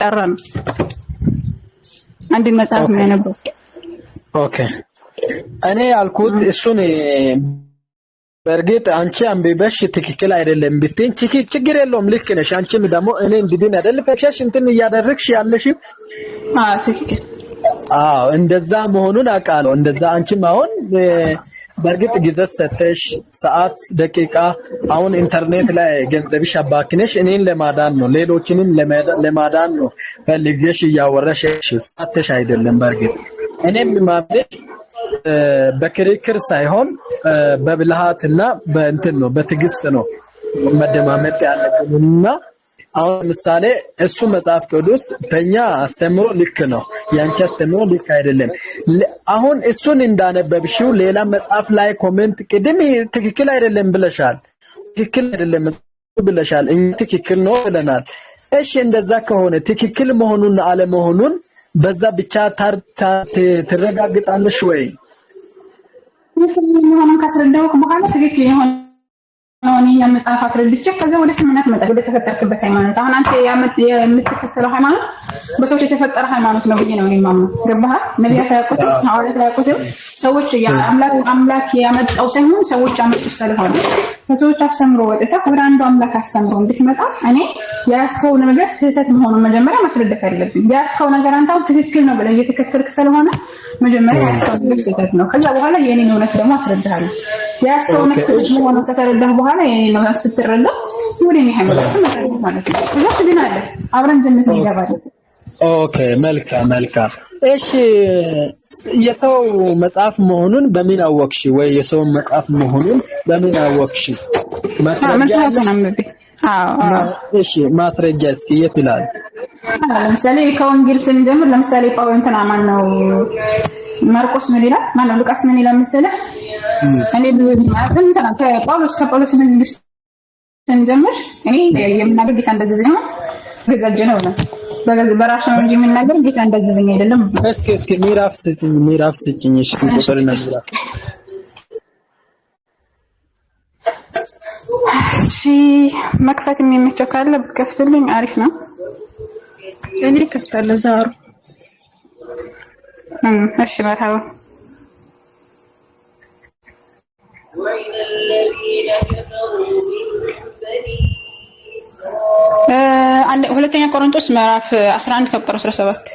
ጠራን አንድ መጽሐፍ የሚያነበው ኦኬ እኔ ያልኩት እሱን በርግጥ አንቺ አንብበሽ ትክክል አይደለም ብትኝ ችግር የለውም ልክ ነሽ አንቺም ደግሞ እኔ እንድድን አይደል ፈክሸሽ እንትን እያደረግሽ ያለሽ ትክክል እንደዛ መሆኑን አውቃለሁ እንደዛ አንቺም አሁን በርግጥ ጊዜ ሰተሽ ሰዓት ደቂቃ አሁን ኢንተርኔት ላይ ገንዘብሽ አባክነሽ እኔን ለማዳን ነው ሌሎችንም ለማዳን ነው ፈልገሽ ያወራሽ ሰዓትሽ አይደለም በርግጥ እኔም ማብለሽ በክርክር ሳይሆን በብልሃትና በእንትን ነው በትግስት ነው መደማመጥ ያለብንና አሁን ምሳሌ እሱ መጽሐፍ ቅዱስ በእኛ አስተምሮ ልክ ነው ያንቺ አስተምሮ ልክ አይደለም አሁን እሱን እንዳነበብሽው ሌላ መጽሐፍ ላይ ኮሜንት ቅድም ትክክል አይደለም ብለሻል ትክክል አይደለም ብለሻል እኛ ትክክል ነው ብለናል እሺ እንደዛ ከሆነ ትክክል መሆኑን አለመሆኑን በዛ ብቻ ትረጋግጣለሽ ወይ ምንም ካስረዳው በኋላ ትክክል ይሆን አሁን መጽሐፍ አስረድቼ ከዛ ወደ ስምነት መጣ ወደ ተፈጠርክበት ሃይማኖት አሁን አንተ የምትከተለው ሃይማኖት በሰዎች የተፈጠረ ሃይማኖት ነው ብዬ ነው የማምነው ገባህ ነብያት ያቆጡ ሐዋርያት ያቆጡ ሰዎች አምላክ ያመጣው ሳይሆን ሰዎች አመጡት ስለሆነ ከሰዎች አስተምሮ ወጥታ ወደ አንዱ አምላክ አስተምሮ እንድትመጣ እኔ ያስከው ነገር ስህተት መሆኑን መጀመሪያ ማስረዳት አለብኝ ያስከው ነገር አንተ ትክክል ነው ብለህ እየተከተልክ ስለሆነ መጀመሪያ ያስከው ነገር ስህተት ነው ከዛ በኋላ የኔን እውነት ደግሞ አስረዳሃለሁ ያስከው ነገር ስህተት መሆኑን ከተረዳህ በኋላ የኔን ነው ስትረዳ ወደኔ ሃይማኖት ማለት ነው ከዛ ትድናለህ አብረን ጀነት እንገባለን ኦኬ መልካም እሺ የሰው መጽሐፍ መሆኑን በምን አወቅሽ ወይ የሰው መጽሐፍ መሆኑን በምን አወቅሽ መጽሐፍ ነው እሺ ማስረጃ እስኪ የት ይላል ለምሳሌ ከወንጌል ስንጀምር ለምሳሌ ጳውሎስ ማን ነው ማርቆስ ምን ይላል ማን ነው ሉቃስ ምን ይላል መሰለህ እኔ ማለት ነው ከጳውሎስ ምን ስንጀምር እኔ የምናገር ጌታ እንደዚህ ነው ገዛጀ ነው በራሱ ነው እንጂ የምናገር ጌታ እንደዚህ አይደለም እስኪ ምዕራፍ ስጭኝ እሺ ቁጥር ነበር እሺ መክፈት የሚመቸው ካለ ብትከፍቱልኝ አሪፍ ነው እኔ ከፍታለሁ ዛሩ እሺ መርሃባ ሁለተኛ ቆሮንቶስ ምዕራፍ 11 ከቁጥር 17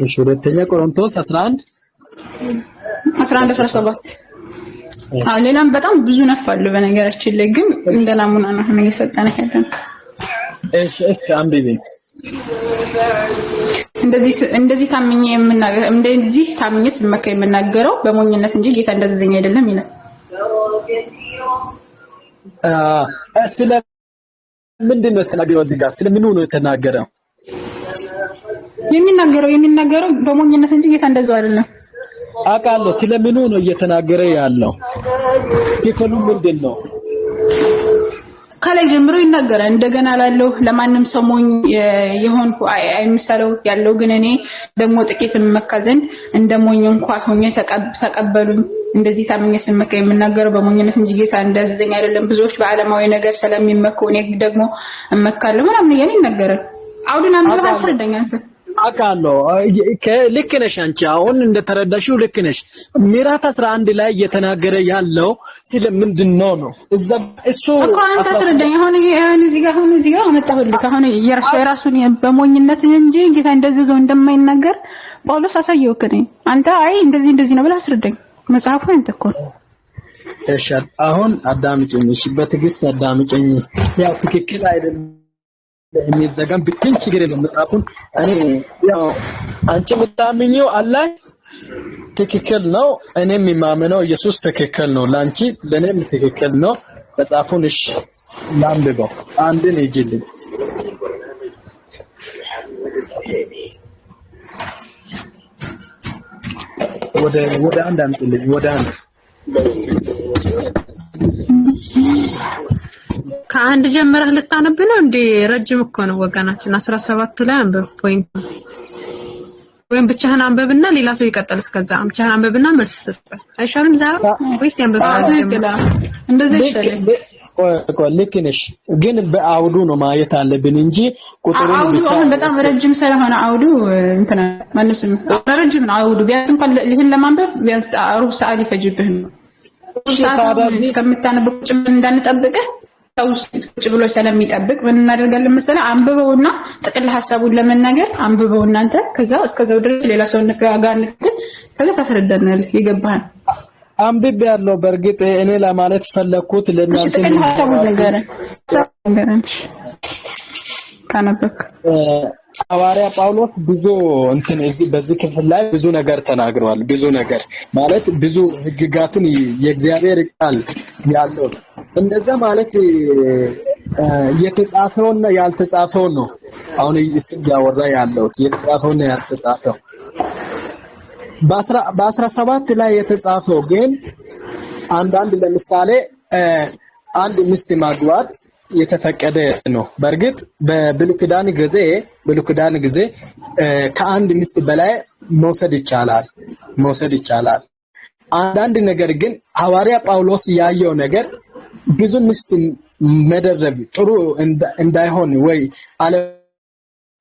እሺ ሁለተኛ ቆሮንቶስ 11 17 ሌላም በጣም ብዙ ነፋሉ በነገራችን ላይ ግን እንደ ናሙና ነው እየሰጠነ ያለን እሺ እስኪ አንብቢ እንደዚህ ታምኜ ስመካ የምናገረው በሞኝነት እንጂ ጌታ እንደዚህ አይደለም ይላል ስለ ምንድነው የተናገረው እዚህ ጋር ስለምን ነው የተናገረው የሚናገረው በሞኝነት እንጂ ጌታ እንደዚህ አይደለም አቃለው ስለምን ነው እየተናገረ ያለው ይፈሉ ምንድነው ከላይ ጀምሮ ይናገራል እንደገና ላለው ለማንም ሰሞኝ የሆንኩ አይምሰለው ያለው ግን እኔ ደግሞ ጥቂት መካዘን እንደሞኝ እንኳን ሆኜ ተቀበሉኝ እንደዚህ ታምኜ ስመካ የምናገረው በሞኝነት እንጂ ጌታ እንደዚህ አይደለም ብዙዎች በዓለማዊ ነገር ስለሚመኩ እኔ ደግሞ እመካለሁ ምናምን እያለ ይናገራል አውዱን አንብበህ አስረዳኝ አንተ አቃለው ልክ ነሽ አንቺ አሁን እንደተረዳሽው ልክ ነሽ ምዕራፍ 11 ላይ እየተናገረ ያለው ስለምንድነው ነው እሱ እኮ አንተ አስረዳኝ አሁን እዚህ ጋር አመጣሁልህ አሁን የራሱን በሞኝነት እንጂ ጌታ እንደዚህ ዘው እንደማይናገር ጳውሎስ አሳየው ከኔ አንተ አይ እንደዚህ ነው ብለህ አስረዳኝ መጽሐፉ አንተ እኮ እሺ አሁን አዳምጪኝ እሺ በትግስት አዳምጪኝ ያው ትክክል አይደለም የሚዘጋም ብትኝ ችግር የለም መጽሐፉን እኔ ያው አንቺ የምታምኚው አላህ ትክክል ነው እኔም የማምነው ኢየሱስ ትክክል ነው ላንቺ ለኔም ትክክል ነው መጽሐፉን እሺ ላንብበው አንድን ይጅልኝ ወደ አንድ አምጥልኝ ወደ አንድ ከአንድ ጀምረህ ልታነብ ነው እንዴ ረጅም እኮ ነው ወገናችን 17 ላይ አንብብ ፖይንት ወይም ብቻህን አንብብና ሌላ ሰው ይቀጥል እስከዛ ብቻህን አንብብና መልስ ስጥ አይሻልም ዛሬ ወይስ ያንብብ እንደዚህ ይሻላል ልክ ነሽ፣ ግን በአውዱ ነው ማየት አለብን እንጂ ቁጥሩን ብቻ በጣም ረጅም ስለሆነ አውዱ እንትና ማንስም ረጅም ነው አውዱ። ቢያንስ እንኳን ይሄን ለማንበብ ቢያንስ ሩብ ሰዓት ይፈጅብህ ነው። እስከምታነብ ቁጭ እንዳንጠብቅህ ቁጭ ብሎ ስለሚጠብቅ ምን እናደርጋለን መሰለህ? አንብበውና ጥቅል ሐሳቡን ለመናገር አንብበው እናንተ ከዛ እስከዛው ድረስ ሌላ ሰው ጋር ከዛ ታስረዳናለህ። ይገባሃል? አንብቤ ያለው በርግጥ እኔ ለማለት ፈለኩት ለእናንተ ጥቅል ሐሳቡን ነገረን ካነበክ ሐዋርያ ጳውሎስ ብዙ እንትን እዚህ በዚህ ክፍል ላይ ብዙ ነገር ተናግሯል። ብዙ ነገር ማለት ብዙ ሕግጋትን የእግዚአብሔር ቃል ያለው እንደዛ ማለት የተጻፈውና ያልተጻፈው ነው። አሁን እዚህ ያወራ ያለው የተጻፈውና ያልተጻፈው በ17 ላይ የተጻፈው ግን አንዳንድ ለምሳሌ አንድ ሚስት ማግባት የተፈቀደ ነው። በርግጥ በብሉይ ኪዳን ጊዜ ከአንድ ሚስት በላይ መውሰድ ይቻላል። አንዳንድ ነገር ግን ሐዋርያ ጳውሎስ ያየው ነገር ብዙ ሚስት መደረብ ጥሩ እንዳይሆን ወይ አለ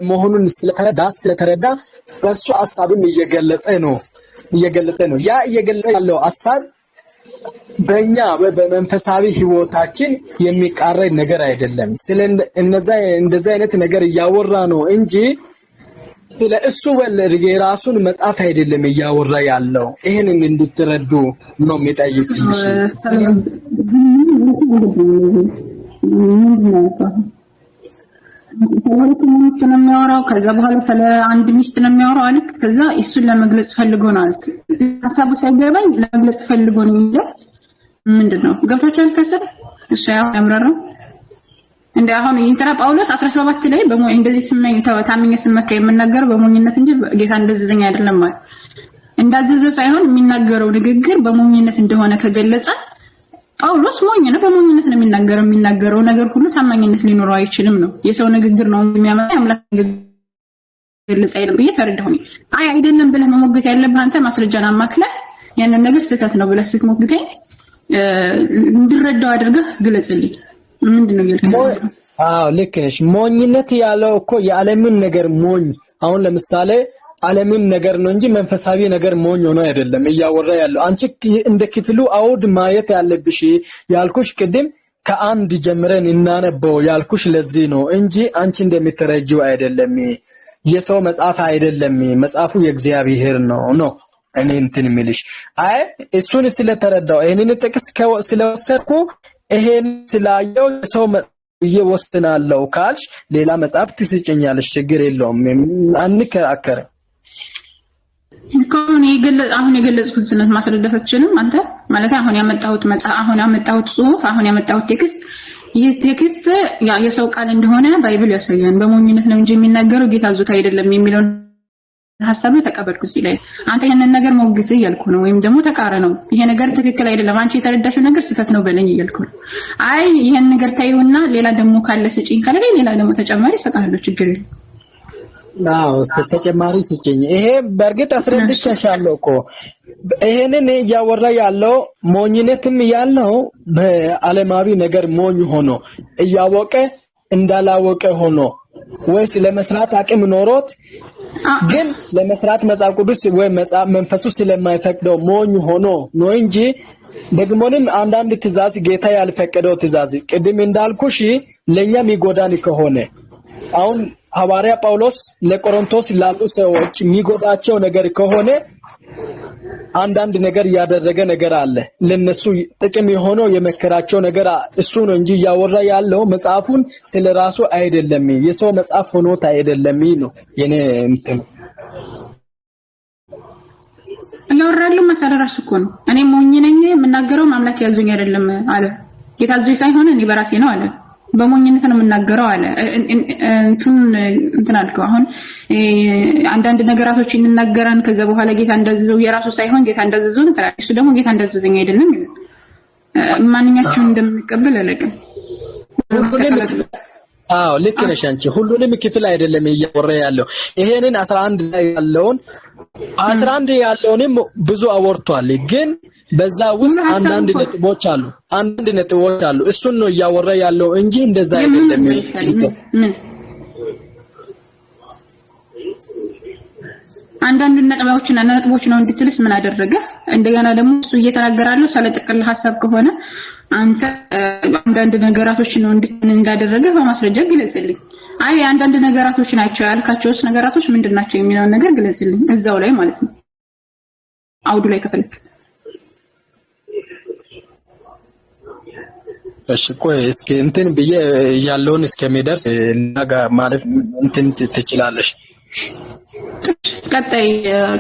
መሆኑን ስለተረዳ በእሱ ሐሳብም እየገለጸ ነው። ያ እየገለጸ ያለው ሐሳብ በእኛ በመንፈሳዊ ህይወታችን የሚቃረን ነገር አይደለም። ስለ እንደዛ አይነት ነገር እያወራ ነው እንጂ ስለ እሱ ወለድ የራሱን መጽሐፍ አይደለም እያወራ ያለው። ይሄንን እንድትረዱ ነው የሚጠይቅልሽ። ሚስት ነው የሚያወራው። ከዛ በኋላ ስለ አንድ ሚስት ነው የሚያወራው አልክ። ከዛ እሱን ለመግለጽ ፈልጎ ነው አልክ። ሐሳቡ ሳይገባኝ ለመግለጽ ፈልጎ ነው የሚለው ምንድነው? ገብቶሻል? ከስር እሱ ያምራራው እንደ አሁን ኢንተራ ጳውሎስ 17 ላይ እንደዚህ ታምኜ ስመካ የምናገረው በሞኝነት እንጂ ጌታ እንደዘዘኝ አይደለም ማለት እንዳዘዘ ሳይሆን የሚናገረው ንግግር በሞኝነት እንደሆነ ከገለጸ ጳውሎስ ሞኝ ነው። በሞኝነት ነው የሚናገረው ነገር ሁሉ ታማኝነት ሊኖረው አይችልም ነው። የሰው ንግግር ነው የሚያመጣ አምላክ ገለጸ አይደለም ብዬ ተረዳሁኝ። አይደለም ብለህ መሞገት ያለብህ አንተ ማስረጃን አማክለህ ያንን ነገር ስህተት ነው ብለህ ስትሞግተኝ እንድረዳው አድርገህ ግለጽልኝ። ምንድነው ያልከው? ልክ ነሽ። ሞኝነት ያለው እኮ የዓለምን ነገር ሞኝ አሁን ለምሳሌ ዓለምን ነገር ነው እንጂ መንፈሳዊ ነገር ሞኝ ሆኖ አይደለም እያወራ ያለው። አንቺ እንደ ክፍሉ አውድ ማየት ያለብሽ ያልኩሽ ቅድም ከአንድ ጀምረን እናነበው ያልኩሽ ለዚህ ነው እንጂ አንቺ እንደምትረጂው አይደለም። የሰው መጽሐፍ አይደለም፣ መጽሐፉ የእግዚአብሔር ነው። እኔ እንትን ምልሽ እሱን ስለተረዳው ይሄንን ጥቅስ ስለወሰድኩ ይሄን ስላየው የሰው እየወስናለው ካልሽ ሌላ መጽሐፍ ትስጭኛለሽ፣ ችግር የለውም፣ አንከራከርም። አሁን የገለጽኩት ስነት ማስረዳታችንም አንተ ማለት አሁን ያመጣሁት መጽሐፍ አሁን ያመጣሁት ጽሁፍ አሁን ያመጣሁት ቴክስት ይህ ቴክስት የሰው ቃል እንደሆነ ባይብል ያሳያል። በሞኝነት ነው እንጂ የሚናገረው ጌታ አዞት አይደለም የሚለውን ሐሳብ ተቀበልኩ። እዚህ ላይ አንተ ይሄንን ነገር ሞግት እያልኩ ነው፣ ወይም ደግሞ ተቃረነው ይሄ ነገር ትክክል አይደለም አንቺ የተረዳሽው ነገር ስህተት ነው በለኝ እያልኩ ነው። ይሄን ነገር ታዩና ሌላ ደግሞ ካለ ስጪኝ ካለ ሌላ ደግሞ ተጨማሪ እሰጥሃለሁ፣ ችግር የለም። ተጨማሪ ስጪኝ። ይሄ በርግጥ አስረድቻለሁ እኮ ይሄንን እያወራ ያለው ሞኝነትም ያለው በዓለማዊ ነገር ሞኝ ሆኖ እያወቀ እንዳላወቀ ሆኖ ወይስ ለመስራት አቅም ኖሮት ግን ለመስራት መጽሐፍ ቅዱስ ወይ መጽሐፍ መንፈሱ ስለማይፈቅደው ሞኝ ሆኖ ነው እንጂ ደግሞንም አንዳንድ ትእዛዝ ጌታ ያልፈቀደው ትእዛዝ ቅድም እንዳልኩሽ ለኛ የሚጎዳን ከሆነ አሁን ሐዋርያ ጳውሎስ ለቆሮንቶስ ላሉ ሰዎች የሚጎዳቸው ነገር ከሆነ አንዳንድ ነገር ያደረገ ነገር አለ ለነሱ ጥቅም የሆነው የመከራቸው ነገር እሱ ነው እንጂ ያወራ ያለው መጽሐፉን ስለራሱ አይደለም፣ የሰው መጽሐፍ ሆኖት አይደለም ነው የኔ እንትን ያወራሉ መሰረራስ እኮ ነው። እኔ ሞኝ ነኝ የምናገረው አምላክ ያዞኝ አይደለም አለ ጌታ አዞኝ ሳይሆን እኔ በራሴ ነው አለ። በሞኝነት ነው የምናገረው አለ። እንትን አልከው አሁን አንዳንድ ነገራቶች እንናገራን ከዛ በኋላ ጌታ እንደዘዘው የራሱ ሳይሆን ጌታ እንደዘዘው ነው። እሱ ደግሞ ጌታ እንደዘዘኝ አይደለም ይላል። ማንኛችሁን እንደምንቀበል አለቀም። አዎ ልክ ነሽ አንቺ። ሁሉንም ክፍል አይደለም እያወራ ያለው። ይሄንን 11 ላይ ያለውን 11 ያለውንም ብዙ አወርቷል። ግን በዛ ውስጥ አንዳንድ ነጥቦች አሉ። እሱን ነው እያወራ ያለው እንጂ እንደዛ አይደለም። አንዳንድ ነጥቦች ነው እንድትልስ ምን አደረገ? እንደገና ደግሞ እሱ እየተናገራለው ስለ ጥቅል ሐሳብ ከሆነ አንተ አንዳንድ ነገራቶች ነው እንዳደረገ በማስረጃ ግለጽልኝ። አይ አንዳንድ ነገራቶች ናቸው ያልካቸውስ ነገራቶች ምንድናቸው የሚለውን ነገር ግለጽልኝ እዛው ላይ ማለት ነው። አውዱ ላይ ከፈለክ እሺ ቆይ እስኪ እንትን ብዬ ያለውን እስከሚደርስ ለጋ ማለት እንትን ትችላለሽ።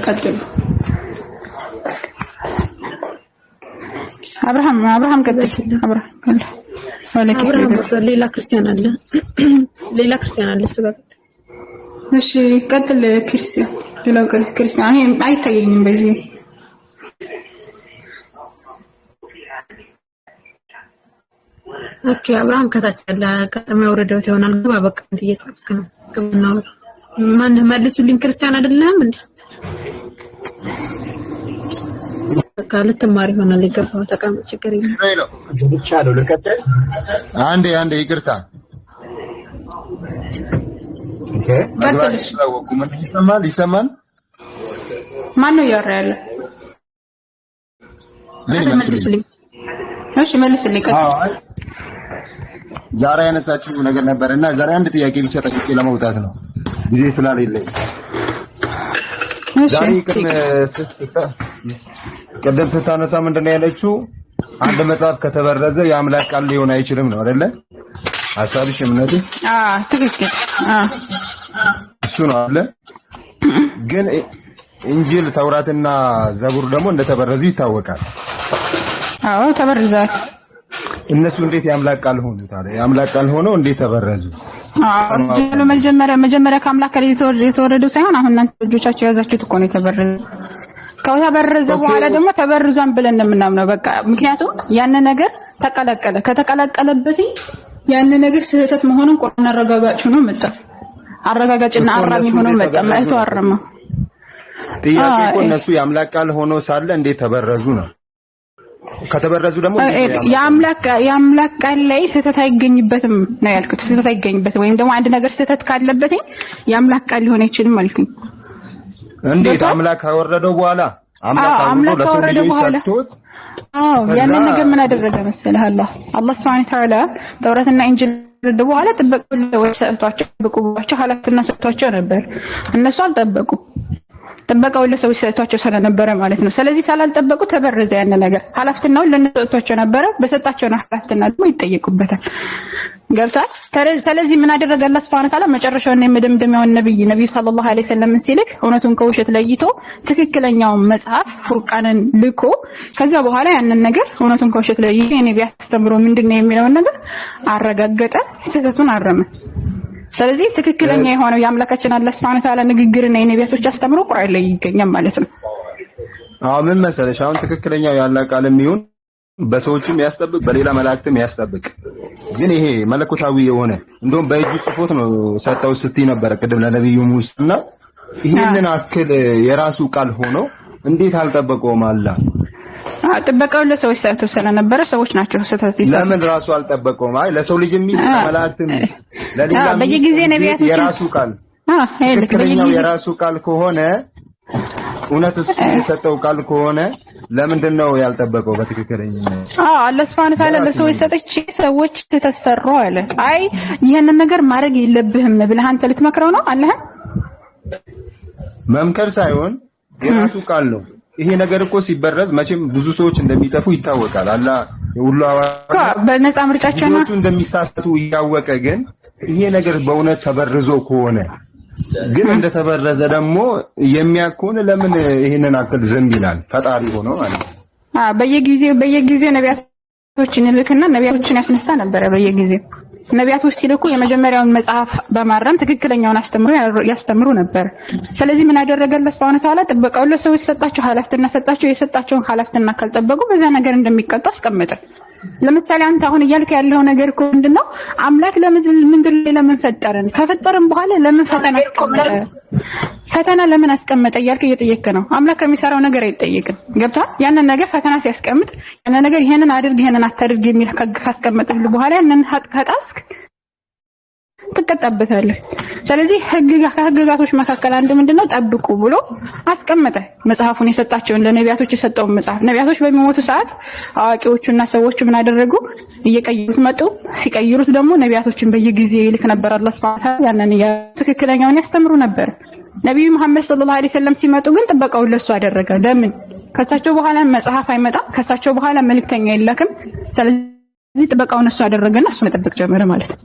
ቀጥሉ። አብርሃም ቀጥል። ሌላ ክርስቲያን አለ እሱ ጋር እሺ ቀጥል። ሌላው ክርስቲያን አይታየኝም በዚህ ኦኬ። አብርሃም ከታች ያለ ቀደም ወረደው ይሆናል። ግባ በቃ እየጻፍክ ነው። ግብና ማን መልሱልኝ። ክርስቲያን አይደለም እንዴ? በቃ ልትማር ይሆናል። ይገባው ተቀመጥ። ችግር የለም። ብቻ ነው ልቀጥል። አንዴ ይቅርታ። ኦኬ ቀጥልሽ። ምን ይሰማል? ማን ነው ያወራ ያለው? መልስልኝ። እሺ መልስልኝ። ቀጥል። ዛሬ ያነሳችው ነገር ነበርና ዛሬ አንድ ጥያቄ ብቻ ጠቅቄ ለመውጣት ነው ጊዜ ስላልለኝ። ዛሬ ቅድም ስታነሳ ምንድነው ያለችው? አንድ መጽሐፍ ከተበረዘ የአምላክ ቃል ሊሆን አይችልም ነው አይደለ? ሐሳብሽ እምነትሽ? ትክክል። እሱ ነው አለ። ግን እንጂል ተውራትና ዘቡር ደግሞ እንደተበረዙ ይታወቃል። አዎ ተበርዘዋል። እነሱ እንዴት የአምላክ ቃል ሆኑ ታዲያ? የአምላክ ቃል ሆነው እንዴት ተበረዙ? መጀመሪያ ከአምላክ ላይ የተወረደው ሳይሆን አሁን እናንተ ልጆቻችሁ የያዛችሁት እኮ ነው የተበረዘው። ከተበረዘ በኋላ ደግሞ ተበርዟን ብለን እንደምናምነው በቃ። ምክንያቱም ያን ነገር ከተቀላቀለበት ያን ነገር ስህተት መሆኑን ቁርአን አረጋጋጭ ነው መጣ። አረጋጋጭና አራሚ ሆኖ መጣ። ማለት ተዋረመ። ጥያቄ እኮ እነሱ የአምላክ ቃል ሆኖ ሳለ እንዴት ተበረዙ ነው። ከተበረዙ ደግሞ የአምላክ ቃል ላይ ስህተት አይገኝበትም ነው ያልኩት። ስህተት አይገኝበትም ወይም ደግሞ አንድ ነገር ስህተት ካለበት የአምላክ ቃል ሊሆን አይችልም አልኩኝ። እንዴት አምላክ ካወረደው በኋላ አምላክ ካወረደው በኋላ ያንን ነገር ምን አደረገ መሰለህ? አላህ Subhanahu Wa Ta'ala ተውራትና ኢንጂል በኋላ ጥበቃው ሰጥቷቸው በቁባቸው ኃላፊነት ሰጥቷቸው ነበር። እነሱ አልጠበቁ። ጥበቃው ለሰዎች ሰጥቷቸው ስለነበረ ማለት ነው። ስለዚህ ሳላልጠበቁ ተበረዘ ያን ነገር። ኃላፊነቱን ለነሱ ሰጥቷቸው ነበር። በሰጣቸው ኃላፊነት ደግሞ ይጠየቁበታል። ገብቷል? ስለዚህ ምን አደረገ አላህ Subhanahu Wa Ta'ala? መጨረሻውን የመደምደሚያውን ነብይ ሰለላሁ ዐለይሂ ወሰለም ሲልክ እውነቱን ከውሸት ለይቶ ትክክለኛውን መጽሐፍ ፉርቃንን ልኮ ከዛ በኋላ ያንን ነገር እውነቱን ከውሸት ለይቶ የነቢያት አስተምሮ ምንድነው የሚለውን ነገር አረጋገጠ፣ ስህተቱን አረመ። ስለዚህ ትክክለኛ የሆነው የአምላካችን አላህ Subhanahu Wa Ta'ala ንግግርና የነቢያቶች አስተምሮ ቁርአን ላይ ይገኛል ማለት ነው። ምን መሰለሽ አሁን ትክክለኛው ያለ ቃልም ይሁን በሰዎችም ያስጠብቅ በሌላ መላእክትም ያስጠብቅ። ግን ይሄ መለኮታዊ የሆነ እንደውም በእጁ ጽፎት ነው ሰጣው ስትይ ነበር ቅድም ለነብዩ ሙሳና ይሄንን አክል የራሱ ቃል ሆኖ እንዴት አልጠበቀውም አላህ? ጥበቃው ለሰዎች ሰጥቶ ስለነበረ ሰዎች ናቸው ሰጥተው ለምን ራሱ አልጠበቀውም? አይ ለሰው ልጅ ሚስት ለመላእክትም ሚስት ለሌላ በየጊዜ ነቢያቶች የራሱ ቃል ትክክለኛው የራሱ ቃል ከሆነ እውነትስ የሰጠው ቃል ከሆነ ለምንድን ነው ያልጠበቀው በትክክለኛው? አላህ Subhanahu Wa Ta'ala ለሰዎች ሰጥቼ ሰዎች ተሰሩ አለ። አይ ይሄንን ነገር ማድረግ የለብህም ብለህ አንተ ልትመክረው ነው አላህ? መምከር ሳይሆን የራሱ ቃል ነው። ይሄ ነገር እኮ ሲበረዝ መቼም ብዙ ሰዎች እንደሚጠፉ ይታወቃል። አላህ ሁሉ በነፃ ምርጫቸው ነው እንደሚሳተቱ እያወቀ ግን ይሄ ነገር በእውነት ተበርዞ ከሆነ ግን እንደተበረዘ ደግሞ የሚያኮን ለምን ይሄንን አክል ዝም ይላል? ፈጣሪ ሆኖ ማለት ነው። በየጊዜው ነቢያቶችን ልክና ነቢያቶችን ያስነሳ ነበር። በየጊዜው ነቢያቶች ሲልኩ የመጀመሪያውን መጽሐፍ በማረም ትክክለኛውን ያስተምሩ ነበር። ስለዚህ ምን አደረገለት Subhanahu Wa Ta'ala? ጥበቃው ለሰዎች ሰጣቸው፣ ኃላፊነት ሰጣቸው። የሰጣቸውን ኃላፊነት ካልጠበቁ በዛ ነገር እንደሚቀጣ አስቀመጠ። ለምሳሌ አንተ አሁን እያልክ ያለው ነገር እኮ ምንድነው? አምላክ ምንድን ላይ ለምን ፈጠረን? ከፈጠረን በኋላ ለምን ፈተና አስቀመጠ? ፈተና ለምን አስቀመጠ እያልክ እየጠየቅክ ነው። አምላክ ከሚሰራው ነገር አይጠየቅም። ገብቶሃል? ያንን ነገር ፈተና ሲያስቀምጥ ያንን ነገር ይሄንን አድርግ ይሄንን አታድርግ የሚል ካስቀመጠልህ በኋላ ያንን ከጣስክ ትቀጣበታለህ። ስለዚህ ከህግጋቶች መካከል አንዱ ምንድነው? ጠብቁ ብሎ አስቀመጠ። መጽሐፉን የሰጣቸውን ለነቢያቶች የሰጠውን መጽሐፍ ነቢያቶች በሚሞቱ ሰዓት አዋቂዎቹና ሰዎቹ ምን አደረጉ? እየቀየሩት መጡ። ሲቀይሩት ደግሞ ነቢያቶችን በየጊዜው ይልክ ነበር አላህ ሱብሓነሁ ወተዓላ። ያንን ትክክለኛውን ያስተምሩ ነበር። ነብዩ መሐመድ ሰለላሁ ዐለይሂ ወሰለም ሲመጡ ግን ጥበቃውን ለሱ አደረገ። ለምን? ከሳቸው በኋላ መጽሐፍ አይመጣም፣ ከሳቸው በኋላ መልእክተኛ የላክም። ስለዚህ ጥበቃውን እሱ አደረገና እሱ መጠበቅ ጀመረ ማለት ነው።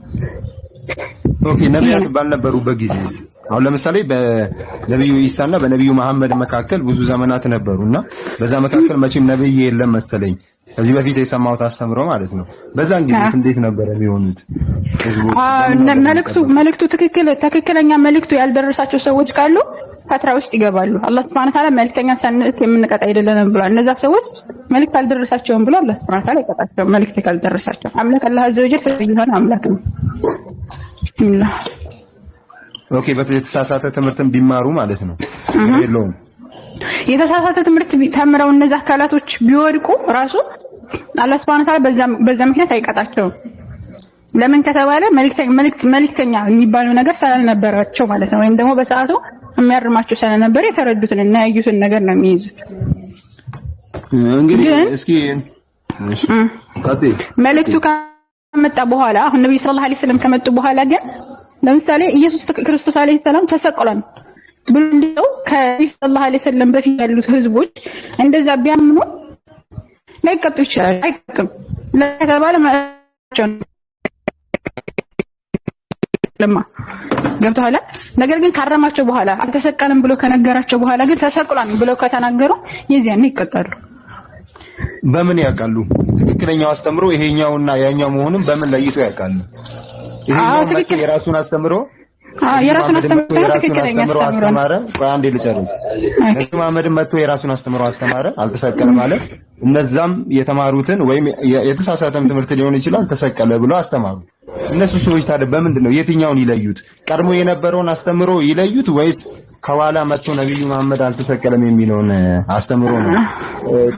ኦኬ ነቢያት ባልነበሩበት ጊዜስ አሁን ለምሳሌ በነብዩ ኢሳና በነብዩ መሐመድ መካከል ብዙ ዘመናት ነበሩና በዛ መካከል መቼም ነብይ የለም መሰለኝ ከዚህ በፊት የሰማሁት አስተምሮ ማለት ነው። በዛን ጊዜስ እንዴት ነበር የሚሆኑት ህዝቦች? መልእክቱ ትክክለኛ መልእክቱ ያልደረሳቸው ሰዎች ካሉ ፈትራ ውስጥ ይገባሉ። አላህ ሱብሓነሁ ወተዓላ መልእክተኛ ሳንልክ የምንቀጣ አይደለንም ብሏል። እነዛ ሰዎች መልእክት አልደረሳቸውም ብሎ አላህ ሱብሓነሁ ወተዓላ ይቀጣቸው። መልእክት ካልደረሳቸው አምላክ አላህ አዘ ወጀል ተይሆነ አምላክ ነው። ኦኬ በተሳሳተ ትምህርትን ቢማሩ ማለት ነው የለውም። የተሳሳተ ትምህርት ተምረው እነዛ አካላቶች ቢወድቁ ራሱ አላህ ሱብሓነሁ ወተዓላ በዛ ምክንያት አይቀጣቸውም። ለምን ከተባለ መልእክተኛ የሚባለው ነገር ስላልነበራቸው ማለት ነው። ወይም ደግሞ በሰዓቱ የሚያርማቸው ስለነበር የተረዱትን እና ያዩትን ነገር ነው የሚይዙት። እንግዲህ እስኪ መልእክቱ ከመጣ በኋላ አሁን ነብዩ ሰለላሁ ዐለይሂ ወሰለም ከመጡ በኋላ ግን ለምሳሌ ኢየሱስ ክርስቶስ ዐለይሂ ሰላም ተሰቅሏል ብሎ እንደው ከነብዩ ሰለላሁ ዐለይሂ ወሰለም በፊት ያሉት ህዝቦች እንደዛ ቢያምኑ ላይቀጡ ይችላል። አይቀጡም ለተባለ ማቸው ለማ ገብቶሃል። ነገር ግን ካረማቸው በኋላ አልተሰቀለም ብሎ ከነገራቸው በኋላ ግን ተሰቅሏል ብሎ ከተናገሩ የዚያን ይቀጣሉ። በምን ያውቃሉ? ትክክለኛው አስተምሮ ይሄኛውና ያኛው መሆኑን በምን ለይቶ ያውቃሉ? ይሄኛው የራሱን አስተምሮ የራሱን አስተምሮ ትክክለኛ አስተማረ። ቆይ አንዴ ልጨርስ። ነብዩ መሐመድ መጥቶ የራሱን አስተምሮ አስተማረ፣ አልተሰቀለም ማለት እነዛም የተማሩትን ወይም የተሳሳተም ትምህርት ሊሆን ይችላል ተሰቀለ ብሎ አስተማሩ። እነሱ ሰዎች ታዲያ በምንድን ነው የትኛውን ይለዩት? ቀድሞ የነበረውን አስተምሮ ይለዩት ወይስ ከኋላ መጥቶ ነብዩ መሐመድ አልተሰቀለም የሚለውን አስተምሮ ነው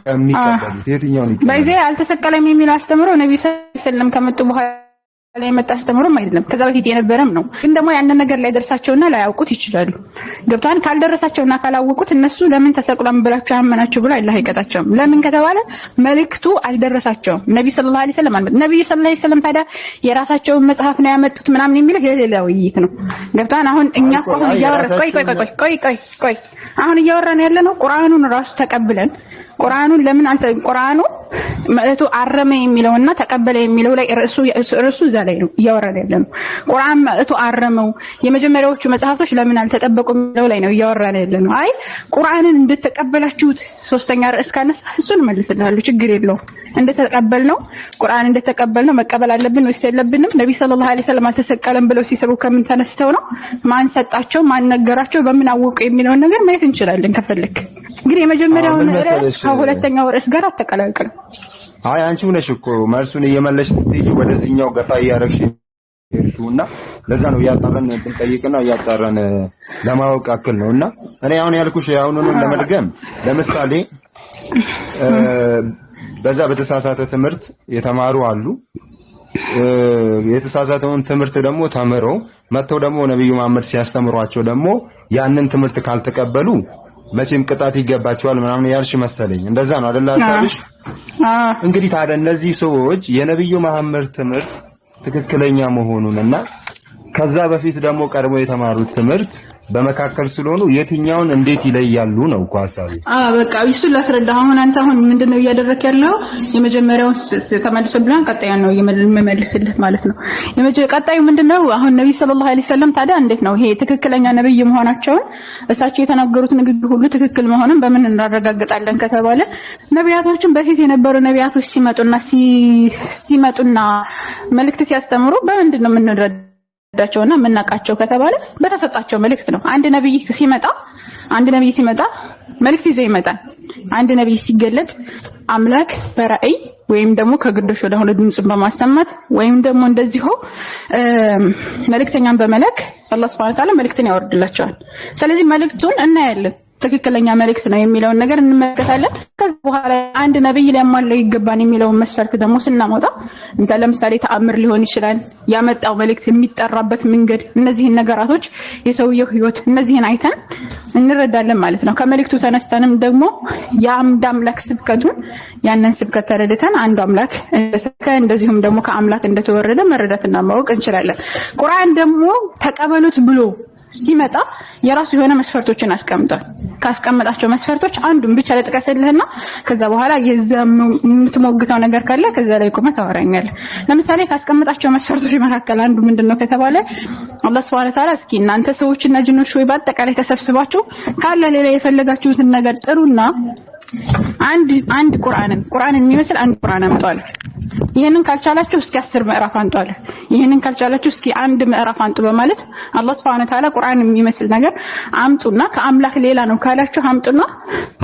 የሚቀበሉት? የትኛውን ይቀበሉት? በዚህ አልተሰቀለም የሚለው አስተምሮ ነብዩ ሰለላሁ ዐለይሂ ወሰለም ከመጡ በኋላ ላይ መጣ አስተምሮም አይደለም፣ ከዛ በፊት የነበረም ነው። ግን ደግሞ ያንን ነገር ላይ ደርሳቸውና ላያውቁት ይችላሉ። ገብቷን ካልደረሳቸውና ካላወቁት እነሱ ለምን ተሰቅሏል ብላችሁ አመናችሁ ብሎ አላህ አይቀጣቸውም። ለምን ከተባለ መልእክቱ አልደረሳቸውም። ነብዩ ሰለላሁ ዐለይሂ ወሰለም ነብዩ ሰለላሁ ዐለይሂ ወሰለም ታዲያ የራሳቸውን መጽሐፍ ነው ያመጡት ምናምን የሚለው የሌላ ውይይት ነው። ገብቷን አሁን እኛ እኮ ቆይ አሁን እያወራን ያለነው ቁርአኑን ራሱ ተቀብለን ቁርአኑን ለምን ቁርአኑ መእቱ አረመ የሚለውና ተቀበለ የሚለው ላይ ርዕሱ እዛ ላይ ነው እያወራን ያለነው። ቁርአን መእቱ አረመው የመጀመሪያዎቹ መጽሐፍቶች ለምን አልተጠበቁም የሚለው ላይ ነው እያወራን ያለነው። አይ ቁርአንን እንደተቀበላችሁት ሶስተኛ ርዕስ ካነሳ እሱን መልስልሃለሁ፣ ችግር የለውም። እንደተቀበልነው ቁርአን እንደተቀበልነው መቀበል አለብን ወይስ የለብንም? ነብዩ ሰለላሁ ዐለይሂ ወሰለም አልተሰቀለም ብለው ሲሰቡ ከምን ተነስተው ነው? ማን ሰጣቸው? ማን ነገራቸው? በምን አወቁ የሚለውን ነገር ማየት እንችላለን ከፈለክ። ግን የመጀመሪያውን ርዕስ ከሁለተኛው ርዕስ ጋር አተቀላቅል። አይ አንቺው ነሽ እኮ መልሱን እየመለሽ ስትይ ወደዚህኛው ገፋ እያረግሽ ይርሹና ለዛ ነው ያጣራን እንጠይቅና ያጣራን ለማወቅ አክል ነውና እኔ አሁን ያልኩሽ ያሁኑን ለመድገም ለምሳሌ በዛ በተሳሳተ ትምህርት የተማሩ አሉ። የተሳሳተውን ትምህርት ደግሞ ተምረው መጥተው ደግሞ ነብዩ መሐመድ ሲያስተምሯቸው ደግሞ ያንን ትምህርት ካልተቀበሉ መቼም ቅጣት ይገባቸዋል ምናምን ያልሽ መሰለኝ። እንደዛ ነው አይደል ሐሳብሽ? እንግዲህ ታዲያ እነዚህ ሰዎች የነብዩ መሐመድ ትምህርት ትክክለኛ መሆኑንና ከዛ በፊት ደግሞ ቀድሞ የተማሩት ትምህርት በመካከል ስለሆኑ የትኛውን እንዴት ይለያሉ ነው እኮ ሐሳቡ። በቃ እሱን ላስረዳ። አሁን አንተ ምንድነው እያደረክ ያለው? የመጀመሪያውን ተመልሶልኝ ቀጣዩን ነው የምመልስልህ ማለት ነው። ቀጣዩ ምንድነው? አሁን ነብዩ ሰለላሁ ዐለይሂ ወሰለም ታዲያ እንዴት ነው ይሄ ትክክለኛ ነብይ መሆናቸውን እሳቸው የተናገሩት ንግግር ሁሉ ትክክል መሆኑን በምን እናረጋግጣለን ከተባለ ነቢያቶችን በፊት የነበሩ ነቢያቶች ሲመጡና መልእክት ሲያስተምሩ በምንድነው የምንረዳቸውና የምናውቃቸው ከተባለ በተሰጣቸው መልእክት ነው። አንድ ነብይ ሲመጣ መልእክት ይዞ ይመጣል። አንድ ነብይ ሲገለጥ አምላክ በራእይ ወይም ደግሞ ከግዶሽ ወደ ሆነ ድምጽን በማሰማት ወይም ደግሞ እንደዚሁ መልእክተኛን በመላክ አላህ Subhanahu Wa Ta'ala መልእክትን ያወርድላቸዋል። ስለዚህ መልእክቱን እናያለን። ትክክለኛ መልእክት ነው የሚለውን ነገር እንመለከታለን። ከዛ በኋላ አንድ ነብይ ሊያሟላው ይገባን የሚለውን መስፈርት ደግሞ ስናመጣ እንተ ለምሳሌ ተአምር ሊሆን ይችላል፣ ያመጣው መልእክት የሚጠራበት መንገድ፣ እነዚህን ነገራቶች የሰውየው ህይወት እነዚህን አይተን እንረዳለን ማለት ነው። ከመልእክቱ ተነስተንም ደግሞ የአንድ አምላክ ስብከቱን ያንን ስብከት ተረድተን አንድ አምላክ እንደሰከ እንደዚሁም ደግሞ ከአምላክ እንደተወረደ መረዳትና ማወቅ እንችላለን። ቁርአን ደግሞ ተቀበሉት ብሎ ሲመጣ የራሱ የሆነ መስፈርቶችን አስቀምጧል። ካስቀመጣቸው መስፈርቶች አንዱን ብቻ ለጥቀስልህና ከዛ በኋላ የምትሞግተው ነገር ካለ ከዛ ላይ ቆመህ ታወራኛለህ። ለምሳሌ ካስቀመጣቸው መስፈርቶች መካከል አንዱ ምንድነው ከተባለ አላህ Subhanahu Wa Ta'ala እስኪ እናንተ ሰዎችና ጅኖች ወይ በአጠቃላይ ተሰብስባችሁ ካለ ሌላ የፈለጋችሁትን ነገር ጥሩና አንድ ቁርአንን የሚመስል አንድ ቁርአን አምጣዋል። ይሄንን ካልቻላችሁ እስኪ 10 ምዕራፍ አንጧል። ይሄንን ካልቻላችሁ እስኪ አንድ ምዕራፍ አንጡ በማለት አላህ Subhanahu Wa Ta'ala ቁርአን የሚመስል ነገር አምጡና ከአምላክ ሌላ ነው ካላችሁ አምጡና